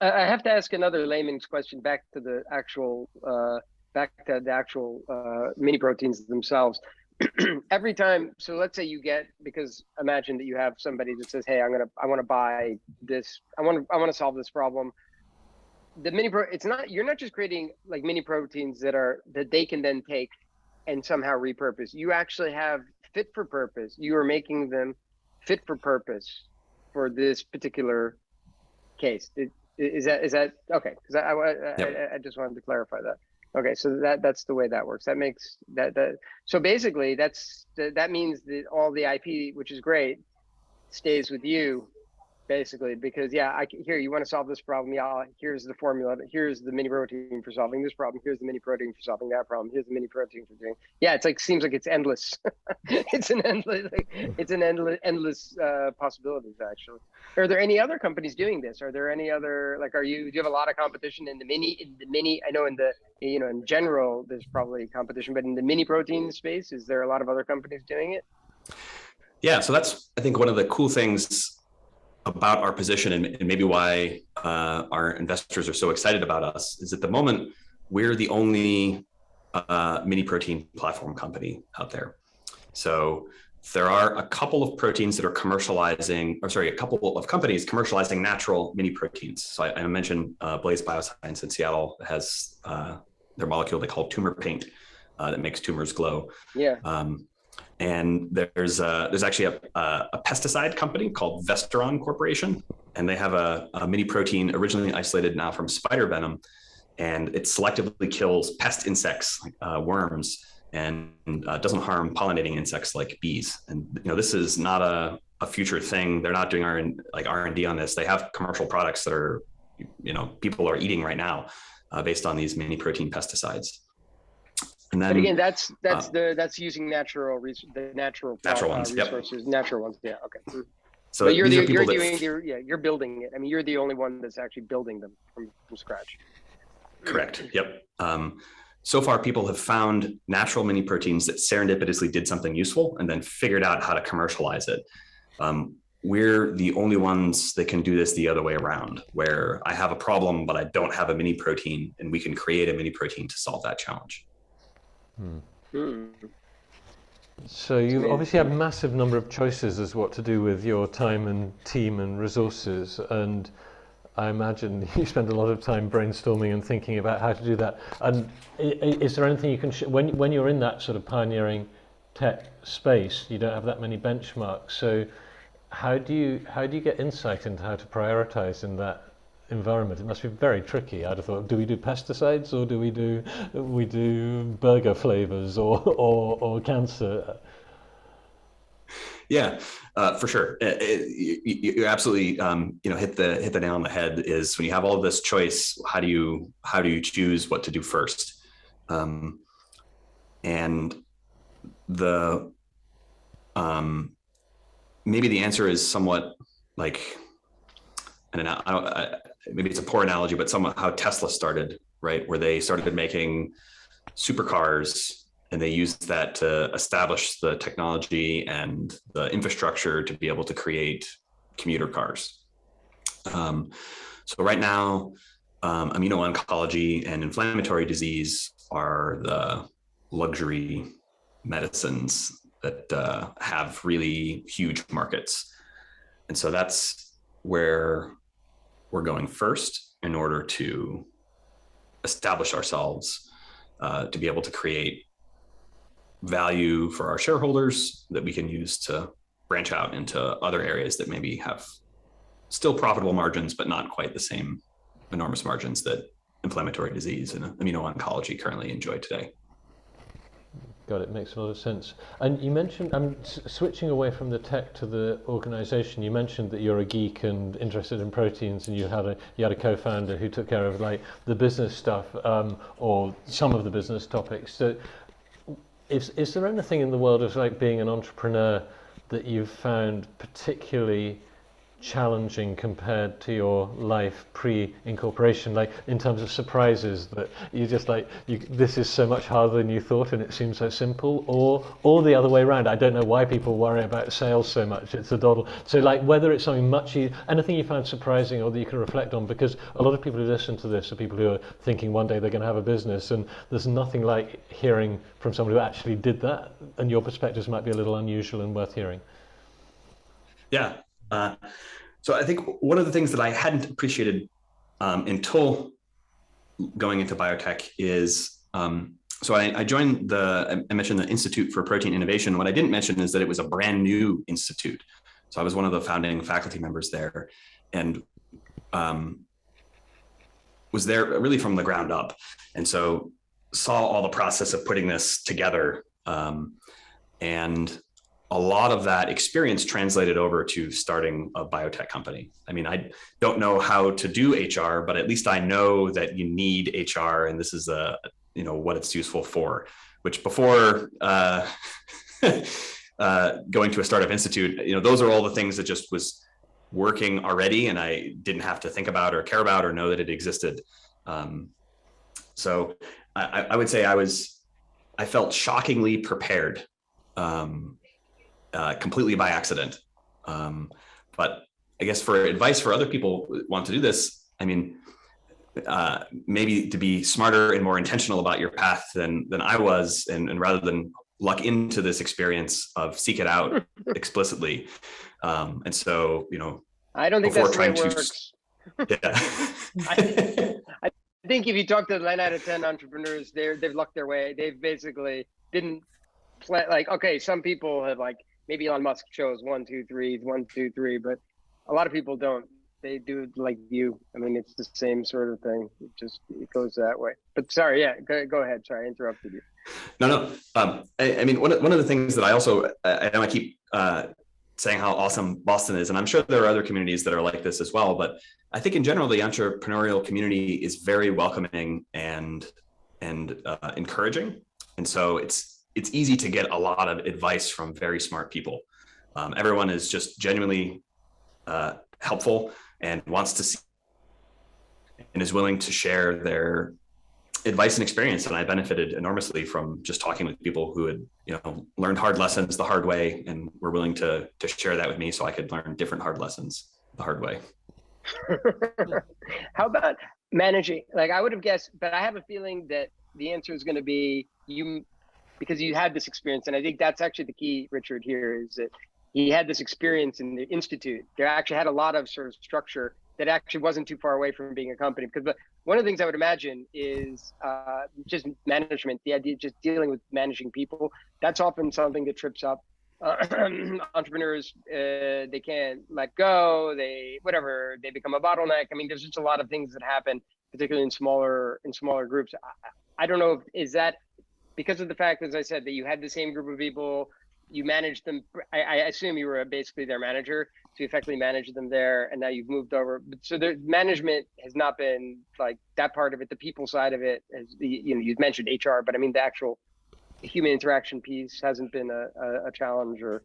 I have to ask another layman's question back to the actual mini proteins themselves. Every time, so let's say because imagine that you have somebody that says, hey, I want to buy this, I want to solve this problem. You're not just creating like mini proteins that they can then take and somehow repurpose. You actually have fit for purpose. You are making them fit for purpose for this particular case. Is that okay? Because I just wanted to clarify that. Okay, so that's the way that works. That makes that. So basically, that means that all the IP, which is great, stays with you, basically, because here you want to solve this problem. Yeah, here's the formula. Here's the mini protein for solving this problem. Here's the mini protein for solving that problem. Here's the mini protein for doing. Yeah, seems like it's endless. It's an endless possibilities actually. Are there any other companies doing this? Are there any other do you have a lot of competition in the mini? I know in general there's probably competition, but in the mini protein space, is there a lot of other companies doing it? Yeah, so that's I think one of the cool things about our position and maybe why our investors are so excited about us is at the moment we're the only mini protein platform company out there. So there are a couple of proteins that are a couple of companies commercializing natural mini proteins. So I mentioned Blaze Bioscience in Seattle has their molecule they call tumor paint that makes tumors glow. Yeah. And there's actually a pesticide company called Vesteron Corporation, and they have a mini protein originally isolated now from spider venom, and it selectively kills pest insects like worms and doesn't harm pollinating insects like bees. And this is not a future thing. They're not doing R&D on this. They have commercial products that are people are eating right now based on these mini protein pesticides. And then, but again, that's using natural ones, resources, yep. Natural ones, yeah, okay. So but you're building it. I mean, you're the only one that's actually building them from scratch. Correct. Yep. So far, people have found natural mini proteins that serendipitously did something useful and then figured out how to commercialize it. We're the only ones that can do this the other way around, where I have a problem, but I don't have a mini protein, and we can create a mini protein to solve that challenge. So you obviously have a massive number of choices as what to do with your time and team and resources, and I imagine you spend a lot of time brainstorming and thinking about how to do that. And is there anything you can when you're in that sort of pioneering tech space, you don't have that many benchmarks. So how do you get insight into how to prioritize in that environment? It must be very tricky. I'd have thought, do we do pesticides or do we do burger flavors or cancer? Yeah, for sure. You absolutely hit the nail on the head. Is when you have all of this choice, how do you choose what to do first? And the maybe the answer is somewhat like, maybe it's a poor analogy, but somewhat how Tesla started, right? Where they started making supercars and they used that to establish the technology and the infrastructure to be able to create commuter cars. So right now, immuno-oncology and inflammatory disease are the luxury medicines that have really huge markets. And so that's where we're going first in order to establish ourselves to be able to create value for our shareholders that we can use to branch out into other areas that maybe have still profitable margins, but not quite the same enormous margins that inflammatory disease and immuno-oncology currently enjoy today. Got it. Makes a lot of sense. And you mentioned, switching away from the tech to the organization, you mentioned that you're a geek and interested in proteins, and you had a co-founder who took care of like the business stuff, or some of the business topics. So is there anything in the world of like being an entrepreneur that you've found particularly challenging compared to your life pre-incorporation, like in terms of surprises that you just like, this is so much harder than you thought and it seems so simple, or the other way around? I don't know why people worry about sales so much, it's a doddle. So like whether it's something much anything you found surprising or that you can reflect on, because a lot of people who listen to this are people who are thinking one day they're going to have a business, and there's nothing like hearing from someone who actually did that, and your perspectives might be a little unusual and worth hearing. Yeah. So I think one of the things that I hadn't appreciated until going into biotech is, so I joined I mentioned the Institute for Protein Innovation. What I didn't mention is that it was a brand new institute. So I was one of the founding faculty members there, and was there really from the ground up. And so saw all the process of putting this together, and a lot of that experience translated over to starting a biotech company. I mean, I don't know how to do HR, but at least I know that you need HR, and this is what it's useful for. Which before going to a startup institute, those are all the things that just was working already, and I didn't have to think about or care about or know that it existed. So I would say I felt shockingly prepared. Completely by accident. But I guess for advice for other people who want to do this, I mean, maybe to be smarter and more intentional about your path than I was, and rather than luck into this experience of seek it out explicitly. And so, I don't think that's the way it works. Yeah. I think if you talk to 9 out of 10 entrepreneurs, they've lucked their way. They've basically didn't plan, like, okay, some people have, like, maybe Elon Musk chose 1, 2, 3, but a lot of people don't. They do like you. I mean, it's the same sort of thing. It goes that way. But sorry, yeah, go ahead. Sorry, I interrupted you. No. I mean, one of the things that I also, I know I keep saying how awesome Boston is, and I'm sure there are other communities that are like this as well. But I think in general, the entrepreneurial community is very welcoming and encouraging, and so it's easy to get a lot of advice from very smart people. Everyone is just genuinely helpful and wants to see and is willing to share their advice and experience. And I benefited enormously from just talking with people who had, learned hard lessons the hard way and were willing to share that with me so I could learn different hard lessons the hard way. How about managing? Like, I would have guessed, but I have a feeling that the answer is going to be you, because you had this experience. And I think that's actually the key, Richard, here, is that he had this experience in the Institute. They actually had a lot of sort of structure that actually wasn't too far away from being a company. Because one of the things I would imagine is just management, the idea of just dealing with managing people. That's often something that trips up entrepreneurs. They can't let go, they become a bottleneck. I mean, there's just a lot of things that happen, particularly in smaller groups. I don't know, is that because of the fact, as I said, that you had the same group of people, you managed them. I assume you were basically their manager, so you effectively managed them there, and now you've moved over. So the management has not been like that part of it. The people side of it, you'd mentioned HR, but I mean the actual human interaction piece hasn't been a challenge, or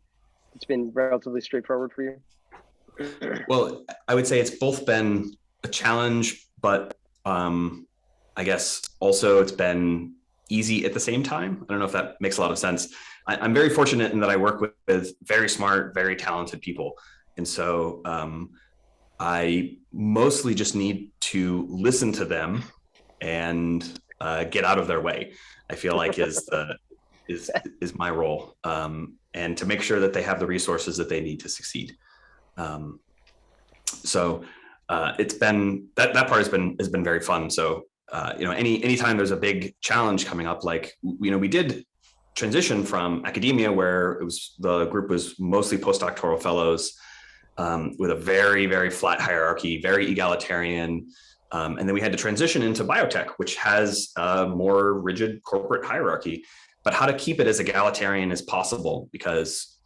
it's been relatively straightforward for you. Well, I would say it's both been a challenge, but I guess also it's been easy at the same time. I don't know if that makes a lot of sense. I'm very fortunate in that I work with very smart, very talented people. And so I mostly just need to listen to them and get out of their way, I feel like is my role, and to make sure that they have the resources that they need to succeed. So it's been, that part has been very fun. So anytime there's a big challenge coming up, like, we did transition from academia, where the group was mostly postdoctoral fellows, with a very, very flat hierarchy, very egalitarian. And then we had to transition into biotech, which has a more rigid corporate hierarchy, but how to keep it as egalitarian as possible, because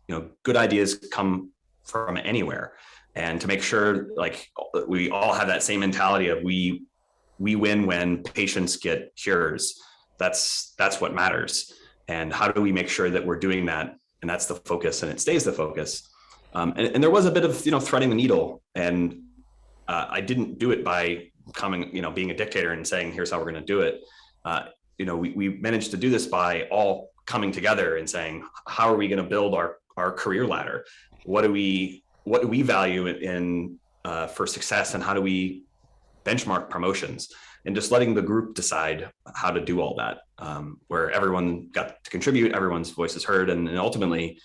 good ideas come from anywhere, and to make sure like we all have that same mentality of we win when patients get cures. That's what matters. And how do we make sure that we're doing that? And that's the focus, and it stays the focus. And there was a bit of threading the needle, and I didn't do it by being a dictator and saying here's how we're going to do it. We managed to do this by all coming together and saying, how are we going to build our career ladder? What do we value in for success, and how do we benchmark promotions? And just letting the group decide how to do all that, where everyone got to contribute, everyone's voice is heard, and ultimately,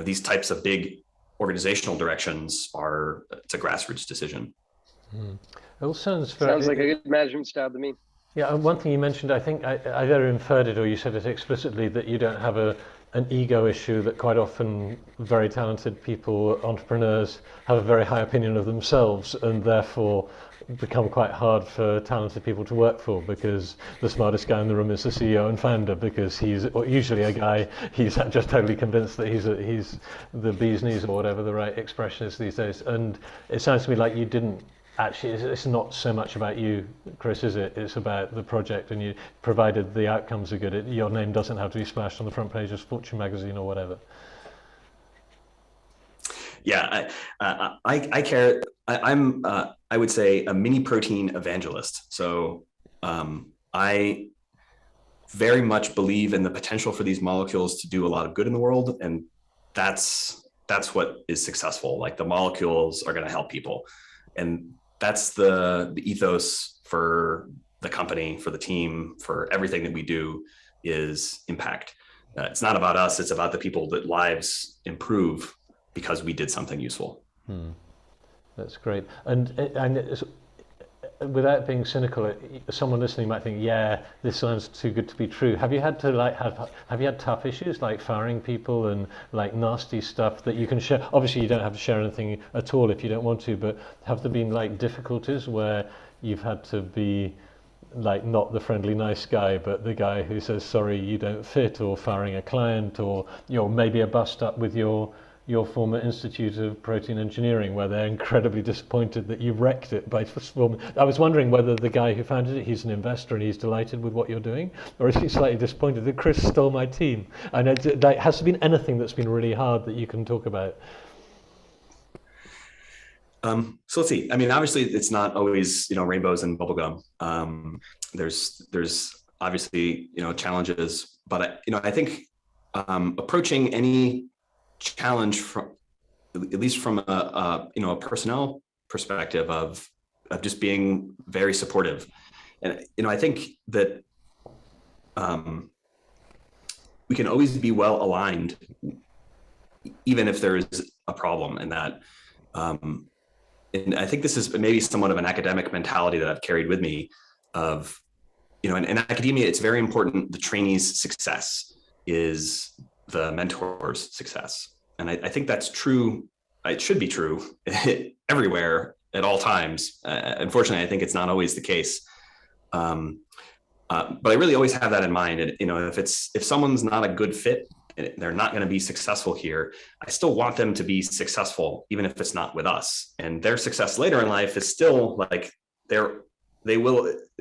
these types of big organizational directions it's a grassroots decision. It all sounds like a good management style to me. Yeah, and one thing you mentioned, I think I either inferred it or you said it explicitly, that you don't have an ego issue, that quite often very talented people, entrepreneurs, have a very high opinion of themselves, and therefore become quite hard for talented people to work for, because the smartest guy in the room is the CEO and founder, because he's usually a guy, he's just totally convinced that he's the bee's knees, or whatever the right expression is these days. And it sounds to me like you didn't actually, it's not so much about you, Chris, is it? It's about the project, and you, provided the outcomes are good, your name doesn't have to be splashed on the front page of Fortune magazine or whatever. Yeah, I care. I'm I would say a mini protein evangelist. So I very much believe in the potential for these molecules to do a lot of good in the world, and that's what is successful. Like, the molecules are going to help people, and that's the ethos for the company, for the team, for everything that we do, is impact. It's not about us, it's about the people that lives improve because we did something useful. That's great. And it's, without being cynical, someone listening might think, yeah, this sounds too good to be true. Have you had to have you had tough issues like firing people and like nasty stuff that you can share? Obviously you don't have to share anything at all if you don't want to, but have there been like difficulties where you've had to be like not the friendly nice guy, but the guy who says, sorry, you don't fit, or firing a client, or maybe a bust up with your former Institute of Protein Engineering, where they're incredibly disappointed that you wrecked it by forming. I was wondering whether the guy who founded it, he's an investor and he's delighted with what you're doing, or is he slightly disappointed that Chris stole my team? And has there been anything that's been really hard that you can talk about? So let's see. I mean, obviously it's not always, rainbows and bubblegum. There's obviously, challenges, but I think approaching any challenge from, at least from a personnel perspective, of just being very supportive. And I think that we can always be well aligned even if there is a problem, and that and I think this is maybe somewhat of an academic mentality that I've carried with me of, in academia, it's very important the trainee's success is the mentor's success. And I think that's true. It should be true everywhere at all times. Unfortunately, I think it's not always the case. But I really always have that in mind. And, if someone's not a good fit, they're not going to be successful here, I still want them to be successful, even if it's not with us. And their success later in life is still like they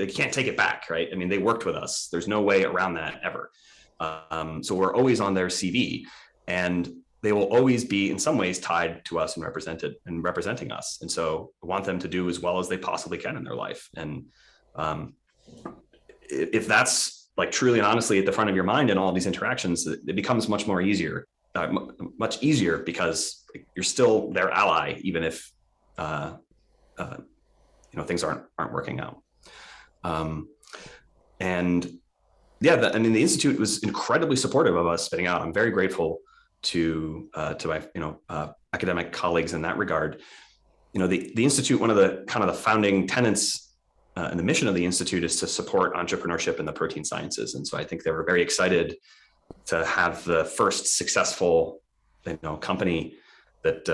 can't take it back, right? I mean, they worked with us. There's no way around that ever. So we're always on their CV, and they will always be in some ways tied to us and representing us. And so I want them to do as well as they possibly can in their life. And if that's like truly and honestly at the front of your mind in all of these interactions, it becomes much easier because you're still their ally, even if things aren't working out. And yeah, the Institute was incredibly supportive of us spinning out. I'm very grateful to my academic colleagues in that regard. The Institute, one of the kind of the founding tenets and the mission of the Institute is to support entrepreneurship in the protein sciences. And so I think they were very excited to have the first successful, company that,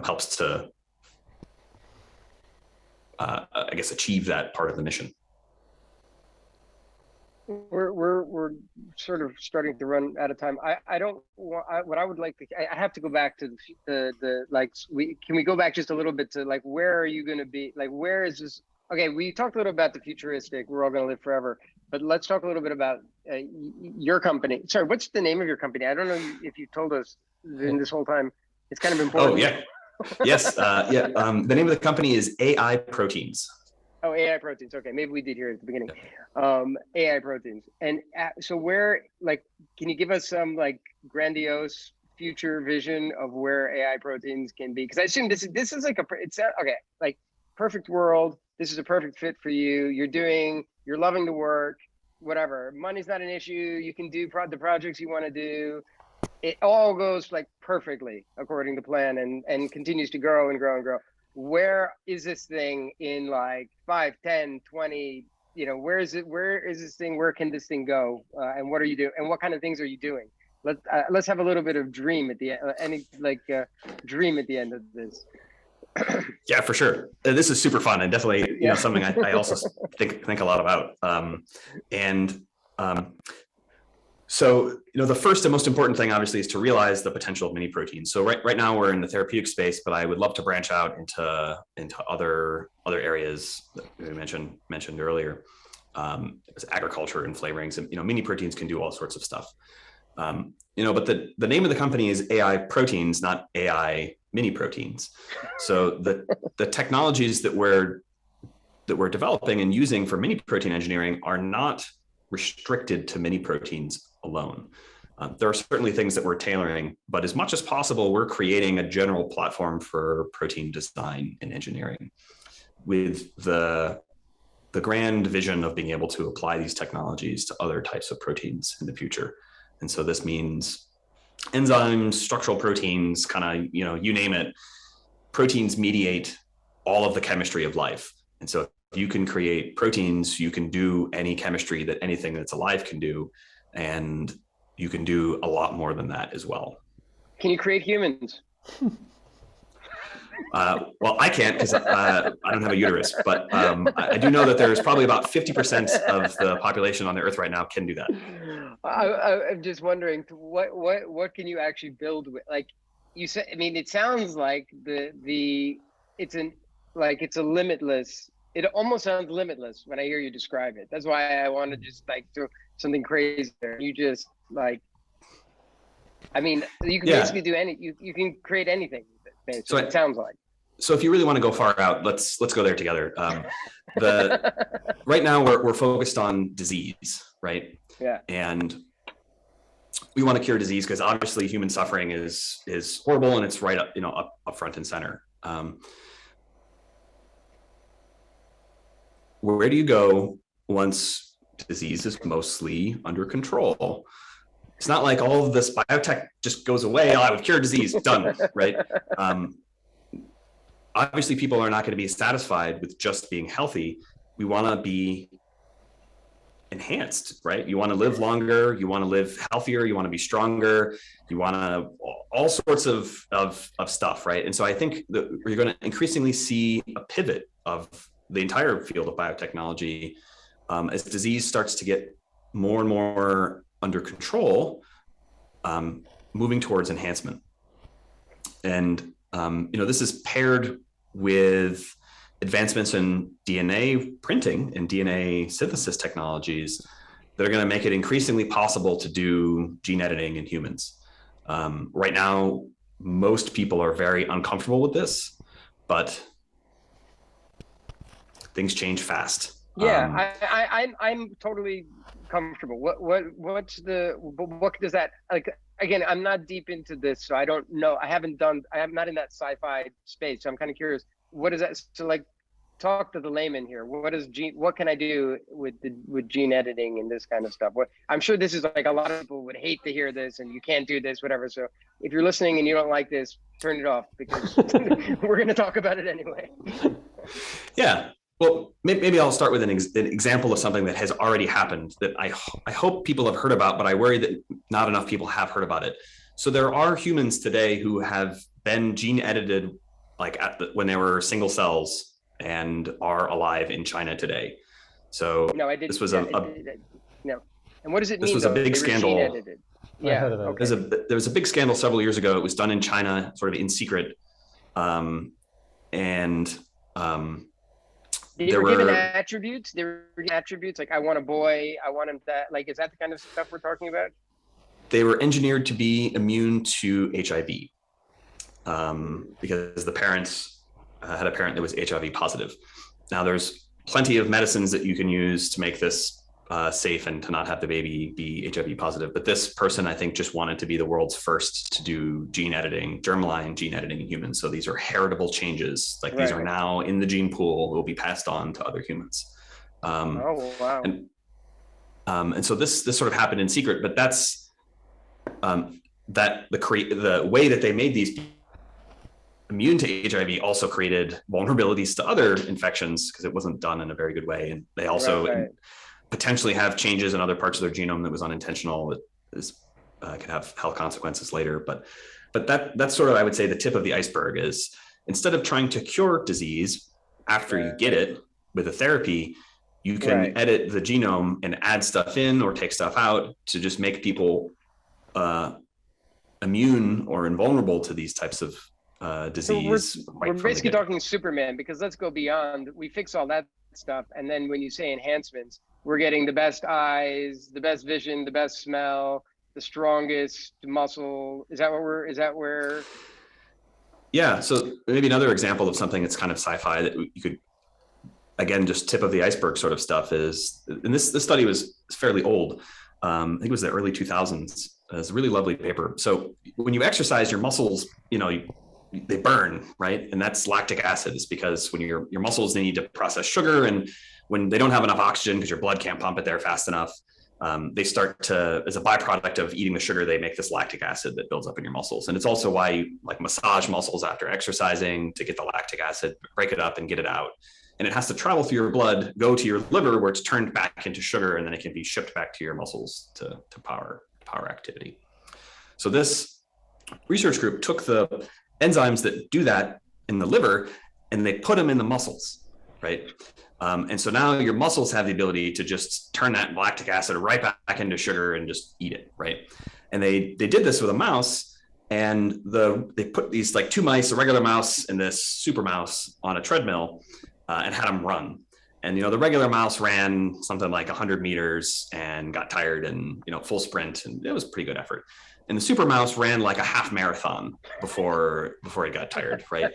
helps to, I guess, achieve that part of the mission. We're sort of starting to run out of time. I don't want, what I would like to, I have to go back to can we go back just a little bit to where are you going to be? Where is this? Okay, we talked a little about the futuristic, we're all going to live forever, but let's talk a little bit about your company. Sorry, what's the name of your company? I don't know if you told us in this whole time. It's kind of important. Oh, yeah. Yes. The name of the company is AI Proteins. Oh, AI Proteins. Okay, maybe we did hear it at the beginning. AI Proteins. And so where, can you give us some grandiose future vision of where AI Proteins can be? Because I assume this is perfect world. This is a perfect fit for you. You're loving the work, whatever. Money's not an issue. You can do the projects you want to do. It all goes perfectly according to plan and continues to grow and grow and grow. Where is this thing in 5, 10, 20, where is this thing? Where can this thing go? And what are you doing? And what kind of things are you doing? Let's have a little bit of dream at the end, dream at the end of this. Yeah, for sure. This is super fun and definitely, something I also think a lot about. So, the first and most important thing, obviously, is to realize the potential of mini proteins. So right now we're in the therapeutic space, but I would love to branch out into other areas that we mentioned earlier, agriculture and flavorings. And mini proteins can do all sorts of stuff. But the name of the company is AI Proteins, not AI Mini Proteins. So the technologies that we're developing and using for mini protein engineering are not restricted to mini proteins alone. There are certainly things that we're tailoring, but as much as possible, we're creating a general platform for protein design and engineering with the grand vision of being able to apply these technologies to other types of proteins in the future. And so this means enzymes, structural proteins, you name it. Proteins mediate all of the chemistry of life. And so if you can create proteins, you can do any chemistry that anything that's alive can do. And you can do a lot more than that as well. Can you create humans? Well, I can't because I don't have a uterus, but I do know that there's probably about 50% of the population on the earth right now can do that. I'm just wondering, what can you actually build with? You said, it sounds like it's a limitless. It almost sounds limitless when I hear you describe it. That's why I want to just do something crazy there. You just you can basically do you can create anything. So it sounds like. So if you really want to go far out, let's go there together. Right now we're focused on disease, right? Yeah. And we want to cure disease because obviously human suffering is horrible and it's right up front and center. Where do you go once disease is mostly under control? It's not like all of this biotech just goes away. I would cure disease, done, right? Obviously, people are not going to be satisfied with just being healthy. We want to be enhanced, right? You want to live longer. You want to live healthier. You want to be stronger. You want to all sorts of stuff, right? And so I think that we're going to increasingly see a pivot of the entire field of biotechnology as disease starts to get more and more under control, moving towards enhancement. And this is paired with advancements in DNA printing and DNA synthesis technologies that are going to make it increasingly possible to do gene editing in humans. Right now, most people are very uncomfortable with this, but things change fast. Yeah, I'm totally comfortable. What does that again? I'm not deep into this, so I don't know. I'm not in that sci-fi space. So I'm kind of curious. What is that? So talk to the layman here. What can I do with gene editing and this kind of stuff? I'm sure this is a lot of people would hate to hear this, and you can't do this, whatever. So if you're listening and you don't like this, turn it off because we're going to talk about it anyway. Yeah. Well, maybe I'll start with an example of something that has already happened that I hope people have heard about, but I worry that not enough people have heard about it. So there are humans today who have been gene edited, like when they were single cells, and are alive in China today. So No, I did. this was no. And what does it this mean? was a Though? big They were scandal. gene edited. Yeah. Okay. There was a big scandal several years ago. It was done in China, sort of in secret, and They were given attributes. They were given attributes like I want a boy. I want him that. Like, is that the kind of stuff we're talking about? They were engineered to be immune to HIV because the parents had a parent that was HIV positive. Now, there's plenty of medicines that you can use to make this safe and to not have the baby be HIV positive. But this person, I think, just wanted to be the world's first to do gene editing, germline gene editing in humans. So these are heritable changes. Like these are now in the gene pool, will be passed on to other humans. Oh, wow. And so this sort of happened in secret, but that's the way that they made these immune to HIV also created vulnerabilities to other infections because it wasn't done in a very good way. And they also potentially have changes in other parts of their genome that was unintentional that could have health consequences later. But that's sort of, I would say, the tip of the iceberg is instead of trying to cure disease after you get it with a therapy, you can edit the genome and add stuff in or take stuff out to just make people immune or invulnerable to these types of disease. So we're basically talking Superman, because let's go beyond. We fix all that stuff, and then when you say enhancements, we're getting the best eyes, the best vision, the best smell, the strongest muscle. Is that where? Yeah. So maybe another example of something that's kind of sci-fi that you could, again, just tip of the iceberg sort of stuff is, and this study was fairly old. I think it was the early 2000s. It's a really lovely paper. So when you exercise, your muscles, they burn, right? And that's lactic acid. It's because when your muscles, they need to process sugar, and when they don't have enough oxygen because your blood can't pump it there fast enough, they start to, as a byproduct of eating the sugar, they make this lactic acid that builds up in your muscles. And it's also why you like massage muscles after exercising to get the lactic acid, break it up and get it out. And it has to travel through your blood, go to your liver where it's turned back into sugar, and then it can be shipped back to your muscles to power activity. So this research group took the enzymes that do that in the liver and they put them in the muscles, right? And so now your muscles have the ability to just turn that lactic acid right back into sugar and just eat it, right? And they did this with a mouse, and they put these like two mice, a regular mouse and this super mouse, on a treadmill and had them run. And the regular mouse ran something like 100 meters and got tired and full sprint, and it was pretty good effort. And the super mouse ran like a half marathon before it got tired, right?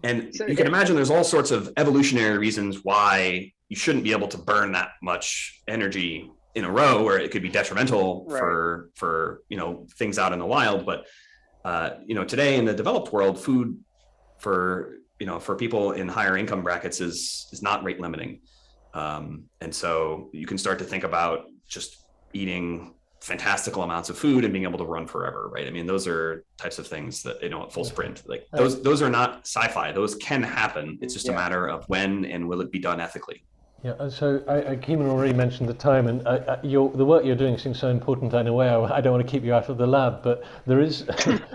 And you can imagine there's all sorts of evolutionary reasons why you shouldn't be able to burn that much energy in a row, where it could be detrimental for things out in the wild. But today in the developed world, food for people in higher income brackets is not rate limiting. And so you can start to think about just eating fantastical amounts of food and being able to run forever, right? I mean, those are types of things that, at full sprint, like those are not sci-fi. Those can happen. It's just a matter of when and will it be done ethically. Yeah, so Keeman already mentioned the time, and the work you're doing seems so important. In a way, I don't want to keep you out of the lab, but there is,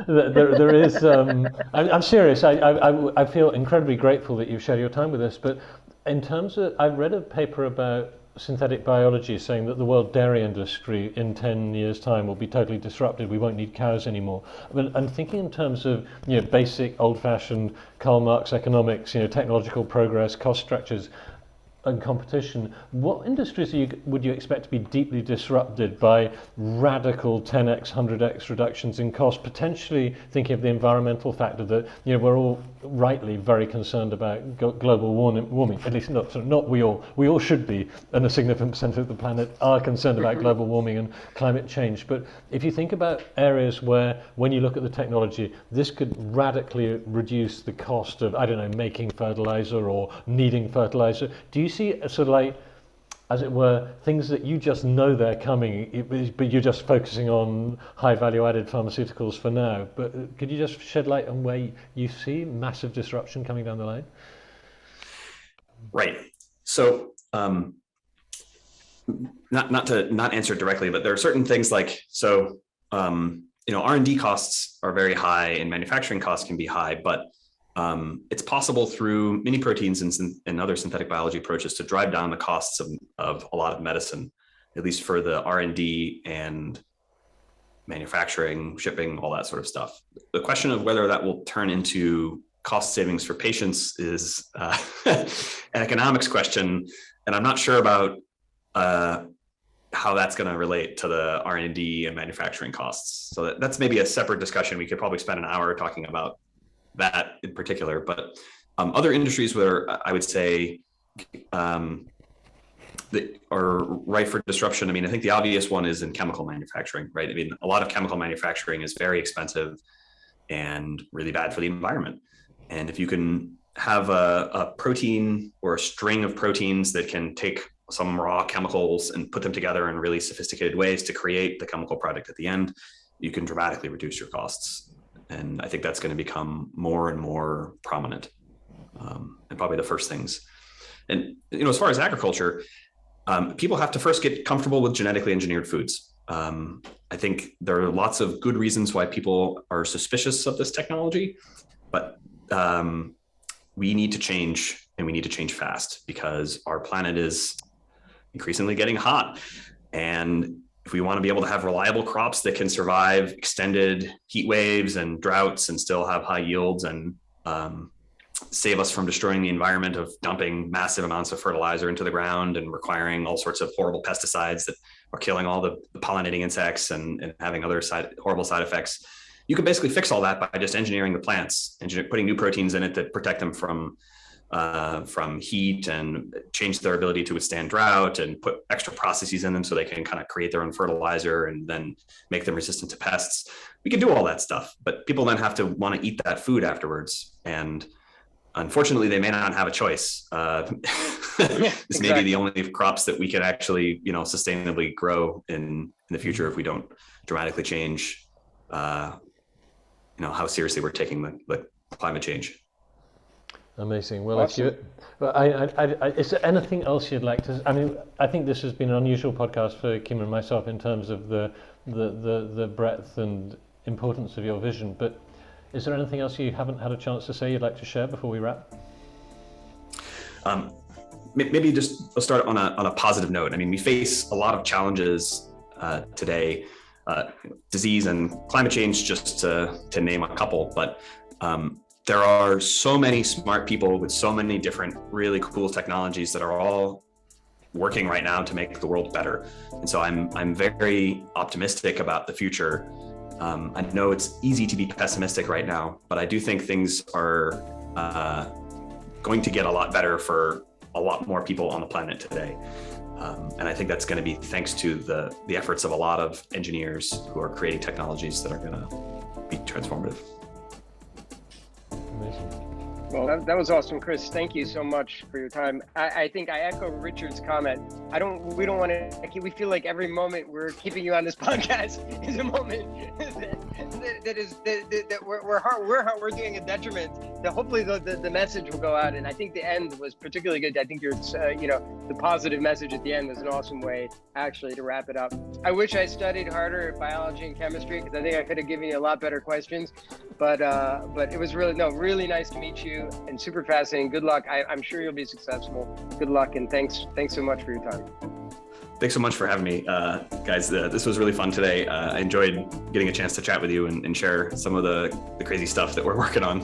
there is. I'm serious. I feel incredibly grateful that you've shared your time with us. But in terms of, I read a paper about synthetic biology saying that the world dairy industry in 10 years' time will be totally disrupted. We won't need cows anymore. But I'm thinking in terms of basic, old-fashioned Karl Marx economics, technological progress, cost structures, and competition. What industries would you expect to be deeply disrupted by radical 10x, 100x reductions in cost? Potentially thinking of the environmental factor that we're all rightly very concerned about global warming. At least not we all. We all should be, and a significant percent of the planet are concerned about global warming and climate change. But if you think about areas where, when you look at the technology, this could radically reduce the cost of, making fertilizer or needing fertilizer. Do you see sort of like, as it were, things that you just know they're coming, but you're just focusing on high value added pharmaceuticals for now? But could you just shed light on where you see massive disruption coming down the line? Right. So not to not answer it directly, but there are certain things like, so, R&D costs are very high and manufacturing costs can be high, but it's possible through miniproteins and other synthetic biology approaches to drive down the costs of a lot of medicine, at least for the R&D and manufacturing, shipping, all that sort of stuff. The question of whether that will turn into cost savings for patients is an economics question, and I'm not sure about how that's going to relate to the R&D and manufacturing costs. So that's maybe a separate discussion. We could probably spend an hour talking about that in particular, but other industries where I would say that are ripe for disruption. I mean, I think the obvious one is in chemical manufacturing, right? I mean, a lot of chemical manufacturing is very expensive and really bad for the environment. And if you can have a protein or a string of proteins that can take some raw chemicals and put them together in really sophisticated ways to create the chemical product at the end, you can dramatically reduce your costs. And I think that's going to become more and more prominent, and probably the first things. And, as far as agriculture, people have to first get comfortable with genetically engineered foods. I think there are lots of good reasons why people are suspicious of this technology, but we need to change, and we need to change fast, because our planet is increasingly getting hot. And if we want to be able to have reliable crops that can survive extended heat waves and droughts and still have high yields and save us from destroying the environment of dumping massive amounts of fertilizer into the ground and requiring all sorts of horrible pesticides that are killing all the pollinating insects and having other horrible side effects, you can basically fix all that by just engineering the plants, putting new proteins in it that protect them from heat and change their ability to withstand drought, and put extra processes in them so they can kind of create their own fertilizer and then make them resistant to pests. We can do all that stuff, but people then have to want to eat that food afterwards. And unfortunately, they may not have a choice. This may be the only crops that we can actually, sustainably grow in the future if we don't dramatically change, how seriously we're taking the climate change. Amazing. Well, Awesome. is there anything else you'd like to? I mean, I think this has been an unusual podcast for Kim and myself in terms of the breadth and importance of your vision. But is there anything else you haven't had a chance to say you'd like to share before we wrap? Maybe just I'll start on a positive note. I mean, we face a lot of challenges today, disease and climate change, just to name a couple. But there are so many smart people with so many different really cool technologies that are all working right now to make the world better. And so I'm very optimistic about the future. I know it's easy to be pessimistic right now, but I do think things are going to get a lot better for a lot more people on the planet today. And I think that's going to be thanks to the efforts of a lot of engineers who are creating technologies that are going to be transformative. Amazing. Well, that was awesome, Chris. Thank you so much for your time. I think I echo Richard's comment. We don't want to. We feel like every moment we're keeping you on this podcast is a moment that we're doing a detriment. That hopefully the message will go out, and I think the end was particularly good. I think the positive message at the end was an awesome way actually to wrap it up. I wish I studied harder at biology and chemistry, because I think I could have given you a lot better questions. But it was really nice to meet you, and super fascinating. Good luck. I'm sure you'll be successful. Good luck, and thanks so much for your time. Thanks so much for having me, guys. This was really fun today. I enjoyed getting a chance to chat with you and share some of the crazy stuff that we're working on.